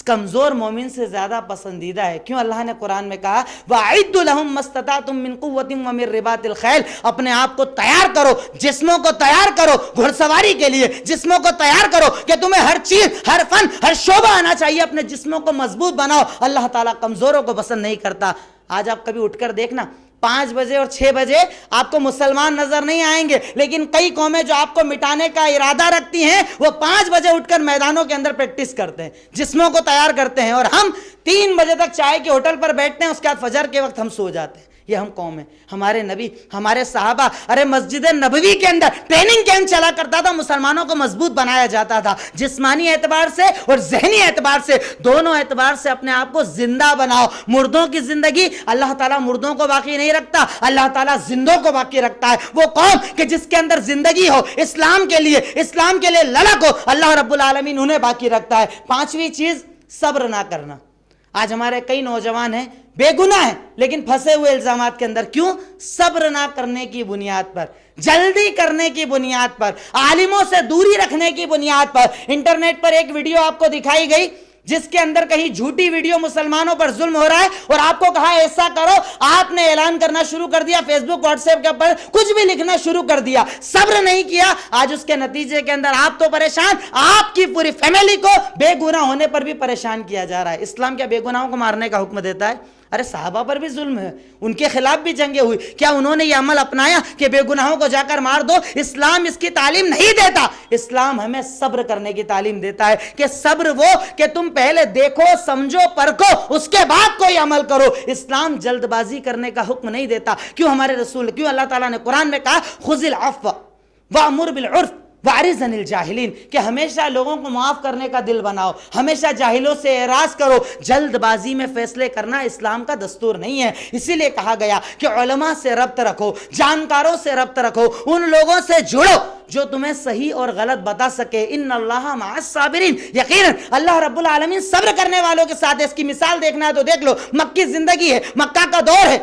کمزور مومن سے زیادہ پسندیدہ ہے. کیوں؟ اللہ نے قرآن میں کہا وَأَعِدُّ لَهُم مَّا اسْتَطَعْتُم مِّن قُوَّةٍ وَمِن رِّبَاطِ الْخَيْلِ. اپنے آپ کو تیار کرو، جسموں کو تیار کرو گھڑ سواری کے لیے، جسموں کو تیار کرو کہ تمہیں ہر چیز، ہر فن، ہر شعبہ آنا چاہیے. اپنے جسموں کو مضبوط بناؤ. اللہ تعالیٰ کمزوروں کو پسند نہیں کرتا. آج آپ کبھی اٹھ کر دیکھنا 5 بجے اور 6 بجے آپ کو مسلمان نظر نہیں آئیں گے، لیکن کئی قومیں جو آپ کو مٹانے کا ارادہ رکھتی ہیں وہ 5 بجے اٹھ کر میدانوں کے اندر پریکٹس کرتے ہیں، جسموں کو تیار کرتے ہیں، اور ہم 3 بجے تک چائے کے ہوٹل پر بیٹھتے ہیں، اس کے بعد فجر کے وقت ہم سو جاتے ہیں. یہ ہم قوم ہیں. ہمارے نبی، ہمارے صحابہ، ارے مسجد نبوی کے اندر ٹریننگ کیمپ چلا کرتا تھا، مسلمانوں کو مضبوط بنایا جاتا تھا. جسمانی اعتبار سے اور ذہنی اعتبار سے، دونوں اعتبار سے اپنے آپ کو زندہ بناؤ. مردوں کی زندگی، اللہ تعالیٰ مردوں کو باقی نہیں رکھتا، اللہ تعالیٰ زندوں کو باقی رکھتا ہے. وہ قوم کہ جس کے اندر زندگی ہو، اسلام کے لیے لڑک ہو، اللہ رب العالمین انہیں باقی رکھتا ہے. 5ویں چیز، صبر نہ کرنا. آج ہمارے کئی نوجوان ہیں، بے گناہ ہیں لیکن پھنسے ہوئے الزامات کے اندر. کیوں؟ صبر نہ کرنے کی بنیاد پر، جلدی کرنے کی بنیاد پر، عالموں سے دوری رکھنے کی بنیاد پر. انٹرنیٹ پر ایک ویڈیو آپ کو دکھائی گئی جس کے اندر کہیں جھوٹی ویڈیو مسلمانوں پر ظلم ہو رہا ہے اور آپ کو کہا ایسا کرو. آپ نے اعلان کرنا شروع کر دیا، فیس بک، واٹس ایپ کے اوپر کچھ بھی لکھنا شروع کر دیا. صبر نہیں کیا. آج اس کے نتیجے کے اندر آپ تو پریشان، آپ کی پوری فیملی کو بے گناہ ہونے پر بھی پریشان کیا جا رہا ہے. اسلام کیا بے گناہوں کو مارنے کا حکم دیتا ہے؟ ارے صحابہ پر بھی ظلم ہے، ان کے خلاف بھی جنگیں ہوئی. کیا انہوں نے یہ عمل اپنایا کہ بے گناہوں کو جا کر مار دو؟ اسلام اس کی تعلیم نہیں دیتا. اسلام ہمیں صبر کرنے کی تعلیم دیتا ہے کہ صبر وہ کہ تم پہلے دیکھو، سمجھو، پرکھو، اس کے بعد کوئی عمل کرو. اسلام جلد بازی کرنے کا حکم نہیں دیتا. کیوں ہمارے رسول، کیوں اللہ تعالیٰ نے قرآن میں کہا خذ العفو وامر بالعرف وَأَعْرِضْ عَنِ الْجَاهِلِينَ، کہ ہمیشہ لوگوں کو معاف کرنے کا دل بناؤ، ہمیشہ جاہلوں سے اعراض کرو. جلد بازی میں فیصلے کرنا اسلام کا دستور نہیں ہے. اسی لیے کہا گیا کہ علماء سے ربط رکھو، جانکاروں سے ربط رکھو، ان لوگوں سے جڑو جو تمہیں صحیح اور غلط بتا سکے. ان اللہ مع الصابرین، یقیناً اللہ رب العالمین صبر کرنے والوں کے ساتھ ہے. اس کی مثال دیکھنا ہے تو دیکھ لو. مکی زندگی ہے، مکہ کا دور ہے.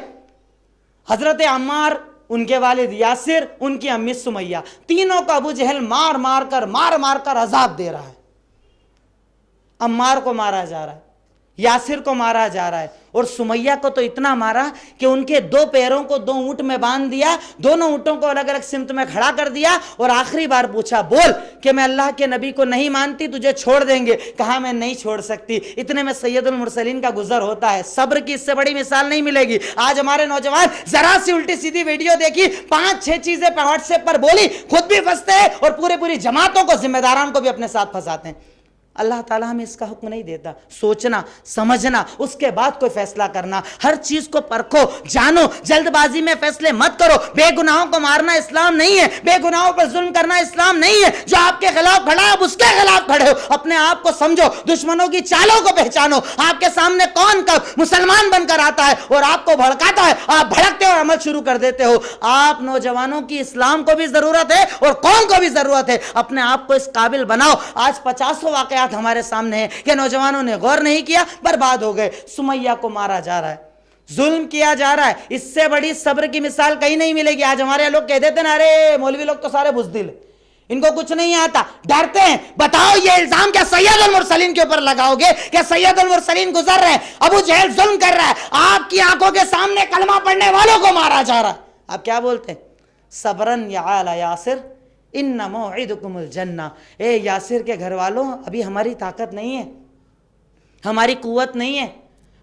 حضرت عمار، ان کے والد یاسر، ان کی امی سمیہ، تینوں کو ابو جہل مار مار کر عذاب دے رہا ہے. عمار کو مارا جا رہا ہے، یاسر کو مارا جا رہا ہے، اور سمیہ کو تو اتنا مارا کہ ان کے 2 پیروں کو 2 اونٹ میں باندھ دیا، دونوں اونٹوں کو الگ الگ سمت میں کھڑا کر دیا، اور آخری بار پوچھا بول کہ میں اللہ کے نبی کو نہیں مانتی، تجھے چھوڑ دیں گے. کہا میں نہیں چھوڑ سکتی. اتنے میں سید المرسلین کا گزر ہوتا ہے. صبر کی اس سے بڑی مثال نہیں ملے گی. آج ہمارے نوجوان ذرا سی الٹی سیدھی ویڈیو دیکھی، 5-6 چیزیں واٹس ایپ پر بولی، خود بھی پھنستے ہیں اور پوری جماعتوں کو، ذمہ داران کو بھی اپنے ساتھ پھنساتے ہیں. اللہ تعالیٰ ہمیں اس کا حکم نہیں دیتا. سوچنا سمجھنا اس کے بعد کوئی فیصلہ کرنا. ہر چیز کو پرکھو جانو, جلد بازی میں فیصلے مت کرو. بے گناہوں کو مارنا اسلام نہیں ہے, بے گناہوں پر ظلم کرنا اسلام نہیں ہے. جو آپ کے خلاف کھڑا ہے آپ اس کے خلاف کھڑے ہو. اپنے آپ کو سمجھو, دشمنوں کی چالوں کو پہچانو. آپ کے سامنے کون کب مسلمان بن کر آتا ہے اور آپ کو بھڑکاتا ہے, آپ بھڑکتے ہو اور عمل شروع کر دیتے ہو. آپ نوجوانوں کی اسلام کو بھی ضرورت ہے اور قوم کو بھی ضرورت ہے. اپنے آپ کو اس قابل بناؤ. آج 50 واقعات ہمارے سامنے ہیں کہ نوجوانوں نے غور نہیں کیا, برباد ہو گئے. سمیہ کو مارا جا رہا ہے, ظلم کیا جا رہا ہے. اس سے بڑی صبر کی مثال کہیں نہیں ملے گی. آج ہمارے لوگ کہہ دیتے نا, ارے مولوی لوگ تو سارے بزدل, ان کو کچھ نہیں آتا, ڈرتے ہیں. بتاؤ یہ الزام کیا سید المرسلین کے اوپر لگاؤ گے کہ سید المرسلین گزر رہے ہیں, ابو جہل ظلم کر رہا ہے, آپ کی آنکھوں کے سامنے کلمہ پڑھنے والوں کو مارا جا رہا ہے. آپ کیا بولتے ہیں؟ صبرن یا آل یاسر ان موعدکم الجنہ. اے یاسر کے گھر والوں, ابھی ہماری طاقت نہیں ہے, ہماری قوت نہیں ہے,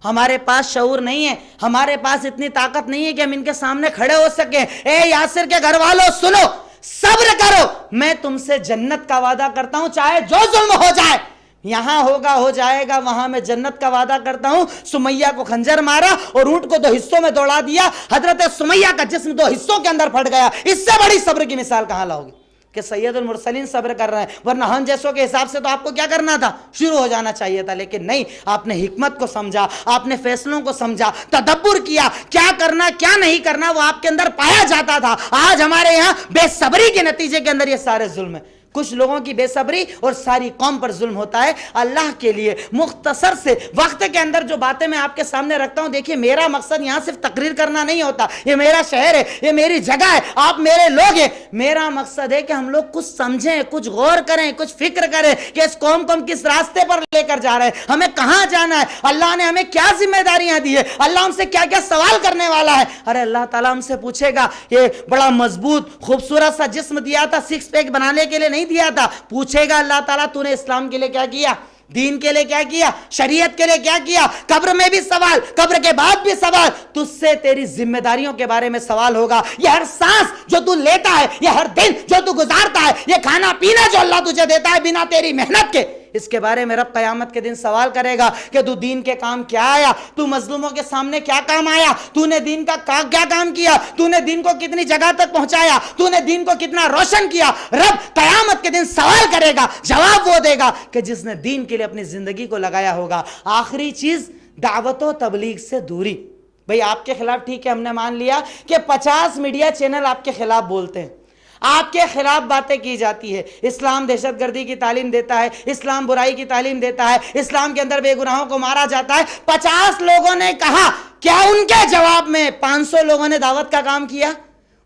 ہمارے پاس شعور نہیں ہے, ہمارے پاس اتنی طاقت نہیں ہے کہ ہم ان کے سامنے کھڑے ہو سکیں. اے یاسر کے گھر والوں سنو, صبر کرو, میں تم سے جنت کا وعدہ کرتا ہوں چاہے جو ظلم ہو جائے. یہاں ہوگا ہو جائے گا, وہاں میں جنت کا وعدہ کرتا ہوں. سمیہ کو خنجر مارا اور اونٹ کو 2 حصوں میں دوڑا دیا. حضرت سمیہ کا جسم 2 حصوں کے اندر پھٹ گیا. اس سے بڑی صبر کی مثال کہاں لاؤ گی کہ سید المرسلین صبر کر رہے ہیں؟ ورنہ ہم جیسوں کے حساب سے تو آپ کو کیا کرنا تھا, شروع ہو جانا چاہیے تھا. لیکن نہیں, آپ نے حکمت کو سمجھا, آپ نے فیصلوں کو سمجھا, تدبر کیا, کیا کرنا کیا نہیں کرنا وہ آپ کے اندر پایا جاتا تھا. آج ہمارے یہاں بے صبری کے نتیجے کے اندر یہ سارے ظلم ہیں. کچھ لوگوں کی بے صبری اور ساری قوم پر ظلم ہوتا ہے. اللہ کے لیے مختصر سے وقت کے اندر جو باتیں میں آپ کے سامنے رکھتا ہوں, دیکھیے میرا مقصد یہاں صرف تقریر کرنا نہیں ہوتا. یہ میرا شہر ہے, یہ میری جگہ ہے, آپ میرے لوگ ہیں. میرا مقصد ہے کہ ہم لوگ کچھ سمجھیں, کچھ غور کریں, کچھ فکر کریں کہ اس قوم کو ہم کس راستے پر لے کر جا رہے ہیں, ہمیں کہاں جانا ہے, اللہ نے ہمیں کیا ذمہ داریاں دی ہے, اللہ ہم سے کیا کیا سوال کرنے والا ہے. ارے اللہ تعالیٰ ہم سے پوچھے گا, یہ بڑا مضبوط خوبصورت سا جسم دیا تھا, 6 پیک بنانے کے لیے نہیں دیا تھا. پوچھے گا اللہ تعالیٰ تو نے اسلام کے لیے کیا کیا, دین کے لیے کیا کیا, شریعت کے لیے کیا کیا. قبر میں بھی سوال, قبر کے بعد بھی سوال. تجھ سے تیری ذمہ داریوں کے بارے میں سوال ہوگا. یہ ہر سانس جو تو لیتا ہے, یہ ہر دن جو تو گزارتا ہے, یہ کھانا پینا جو اللہ تجھے دیتا ہے بنا تیری محنت کے, اس کے بارے میں رب قیامت کے دن سوال کرے گا کہ تو دین کے کام کیا آیا, تو مظلوموں کے سامنے کیا کام آیا, تو نے دین کا کیا کام کیا, تو نے دین کو کتنی جگہ تک پہنچایا, تو نے دین کو کتنا روشن کیا. رب قیامت کے دن سوال کرے گا, جواب وہ دے گا کہ جس نے دین کے لیے اپنی زندگی کو لگایا ہوگا. آخری چیز, دعوت و تبلیغ سے دوری. بھئی آپ کے خلاف ٹھیک ہے, ہم نے مان لیا کہ 50 میڈیا چینل آپ کے خلاف بولتے ہیں, آپ کے خلاف باتیں کی جاتی ہے. اسلام دہشت گردی کی تعلیم دیتا ہے, اسلام برائی کی تعلیم دیتا ہے, اسلام کے اندر بے گناہوں کو مارا جاتا ہے. 50 لوگوں نے کہا, کیا ان کے جواب میں 500 لوگوں نے دعوت کا کام کیا؟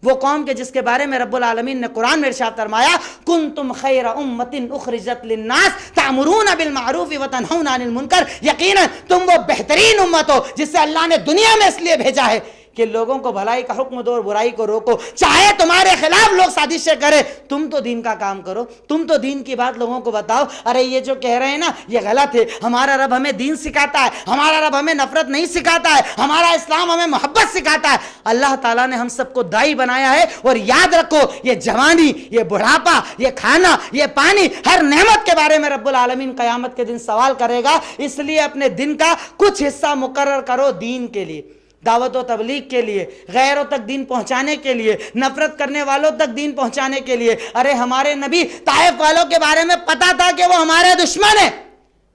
وہ قوم کے جس کے بارے میں رب العالمین نے قرآن میں ارشاد فرمایا, کنتم خیر امت اخرجت للناس تأمرون بالمعروف وتنہون عن المنکر. یقینا تم وہ بہترین امت ہو جسے اللہ نے دنیا میں اس لیے بھیجا ہے کہ لوگوں کو بھلائی کا حکم دو اور برائی کو روکو. چاہے تمہارے خلاف لوگ سازشیں کریں, تم تو دین کا کام کرو, تم تو دین کی بات لوگوں کو بتاؤ. ارے یہ جو کہہ رہے ہیں نا یہ غلط ہے, ہمارا رب ہمیں دین سکھاتا ہے, ہمارا رب ہمیں نفرت نہیں سکھاتا ہے, ہمارا اسلام ہمیں محبت سکھاتا ہے. اللہ تعالیٰ نے ہم سب کو دائی بنایا ہے. اور یاد رکھو, یہ جوانی, یہ بڑھاپا, یہ کھانا, یہ پانی, ہر نعمت کے بارے میں رب العالمین قیامت کے دن سوال کرے گا. اس لیے اپنے دن کا کچھ حصہ مقرر کرو دین کے لیے, دعوت و تبلیغ کے لیے, غیروں تک دین پہنچانے کے لیے, نفرت کرنے والوں تک دین پہنچانے کے لیے. ارے ہمارے نبی طائف والوں کے بارے میں پتا تھا کہ وہ ہمارے دشمن ہیں,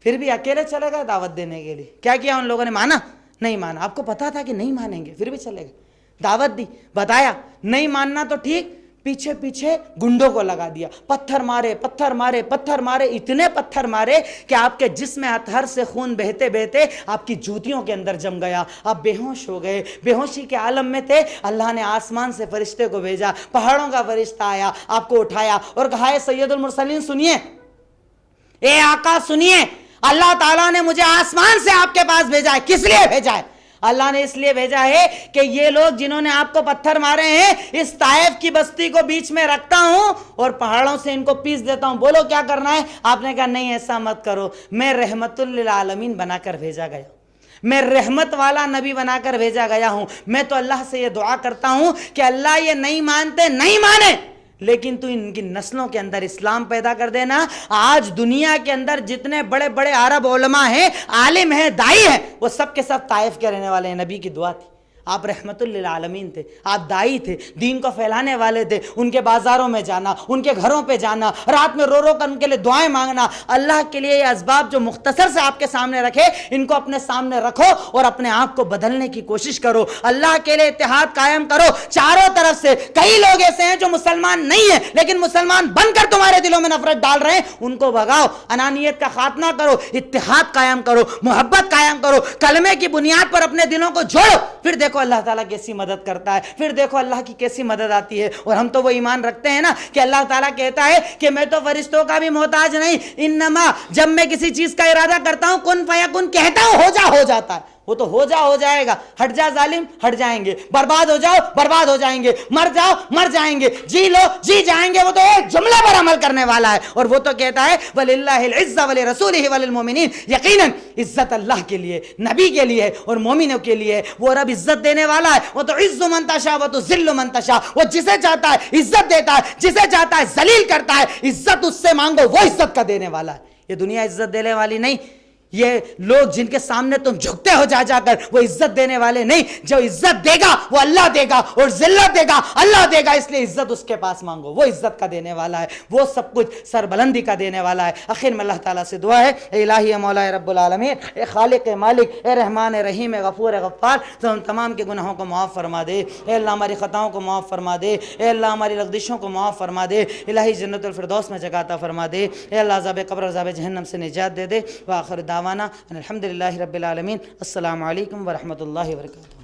پھر بھی اکیلے چلے گئے دعوت دینے کے لیے. کیا کیا ان لوگوں نے؟ مانا نہیں مانا. آپ کو پتا تھا کہ نہیں مانیں گے, پھر بھی چلے گئے, دعوت دی, بتایا. نہیں ماننا تو ٹھیک, پیچھے پیچھے گنڈوں کو لگا دیا, پتھر مارے پتھر مارے پتھر مارے, اتنے پتھر مارے کہ آپ کے جسم اطہر سے خون بہتے بہتے آپ کی جوتیوں کے اندر جم گیا, آپ بے ہوش ہو گئے, بے ہوشی کے عالم میں تھے. اللہ نے آسمان سے فرشتے کو بھیجا, پہاڑوں کا فرشتہ آیا, آپ کو اٹھایا اور کہا, اے سید المرسلین سنیے, اے آقا سنیے, اللہ تعالیٰ نے مجھے آسمان سے آپ کے پاس بھیجا ہے. کس لیے بھیجا ہے؟ اللہ نے اس لیے بھیجا ہے کہ یہ لوگ جنہوں نے آپ کو پتھر مارے ہیں, اس طائف کی بستی کو بیچ میں رکھتا ہوں اور پہاڑوں سے ان کو پیس دیتا ہوں. بولو کیا کرنا ہے؟ آپ نے کہا نہیں ایسا مت کرو, میں رحمت للعالمین بنا کر بھیجا گیا, میں رحمت والا نبی بنا کر بھیجا گیا ہوں. میں تو اللہ سے یہ دعا کرتا ہوں کہ اللہ یہ نہیں مانتے نہیں مانے, لیکن تو ان کی نسلوں کے اندر اسلام پیدا کر دینا. آج دنیا کے اندر جتنے بڑے بڑے عرب علماء ہیں، عالم ہیں، دائی ہیں، وہ سب کے سب طائف کے رہنے والے ہیں. نبی کی دعا تھی. آپ رحمت للعالمین تھے، آپ دائی تھے، دین کو پھیلانے والے تھے. ان کے بازاروں میں جانا، ان کے گھروں پہ جانا، رات میں رو رو کر ان کے لیے دعائیں مانگنا. اللہ کے لیے یہ اسباب جو مختصر سے آپ کے سامنے رکھے، ان کو اپنے سامنے رکھو اور اپنے آپ کو بدلنے کی کوشش کرو. اللہ کے لیے اتحاد قائم کرو. چاروں طرف سے کئی لوگ ایسے ہیں جو مسلمان نہیں ہیں لیکن مسلمان بن کر تمہارے دلوں میں نفرت ڈال رہے ہیں، ان کو بھگاؤ. انانیت کا خاتمہ کرو، اتحاد قائم کرو، محبت قائم کرو، کلمے کی بنیاد پر اپنے دلوں کو جوڑو. پھر دیکھو اللہ تعالیٰ کیسی مدد کرتا ہے، پھر دیکھو اللہ کی کیسی مدد آتی ہے. اور ہم تو وہ ایمان رکھتے ہیں نا کہ اللہ تعالیٰ کہتا ہے کہ میں تو فرشتوں کا بھی محتاج نہیں. انما جب میں کسی چیز کا ارادہ کرتا ہوں کن فیکن کہتا ہوں، ہو جاتا ہے. وہ تو ہو جائے گا. ہٹ جا ظالم، ہٹ جائیں گے. برباد ہو جاؤ، برباد ہو جائیں گے. مر جاؤ، مر جائیں گے. جی لو، جی جائیں گے. وہ تو ایک جملے پر عمل کرنے والا ہے. اور وہ تو کہتا ہے وَلِلَّهِ الْعِزَّةُ وَلِرَسُولِهِ وَلِلْمُؤْمِنِينَ. یقیناً عزت اللہ کے لیے، نبی کے لیے اور مومنوں کے لیے. وہ رب عزت دینے والا ہے. وہ تو عز من تشاء و تذل من تشاء. وہ جسے چاہتا ہے عزت دیتا ہے، جسے چاہتا ہے ذلیل کرتا ہے. عزت اس سے مانگو، وہ عزت کا دینے والا ہے. یہ دنیا عزت دینے والی نہیں. یہ لوگ جن کے سامنے تم جھکتے ہو جا کر، وہ عزت دینے والے نہیں. جو عزت دے گا وہ اللہ دے گا، اور ذلت دے گا اللہ دے گا. اس لیے عزت اس کے پاس مانگو، وہ عزت کا دینے والا ہے، وہ سب کچھ سربلندی کا دینے والا ہے. آخر میں اللہ تعالیٰ سے دعا ہے، اے الہی، اے مولا رب العالمین، اے خالق مالک، اے رحمان رحیم، اے غفور غفار، تو ہم تمام کے گناہوں کو معاف فرما دے. اے اللہ ہماری خطاؤں کو معاف فرما دے. اے اللہ ہماری لغزشوں کو معاف فرما دے. الہی جنت الفردوس میں جگہ عطا فرما دے. اے اللہ عذاب قبر، عذاب جہنم سے نجات دے دے. وآخر دعوانا الحمدللہ رب العالمین. السلام علیکم ورحمۃ اللہ وبرکاتہ.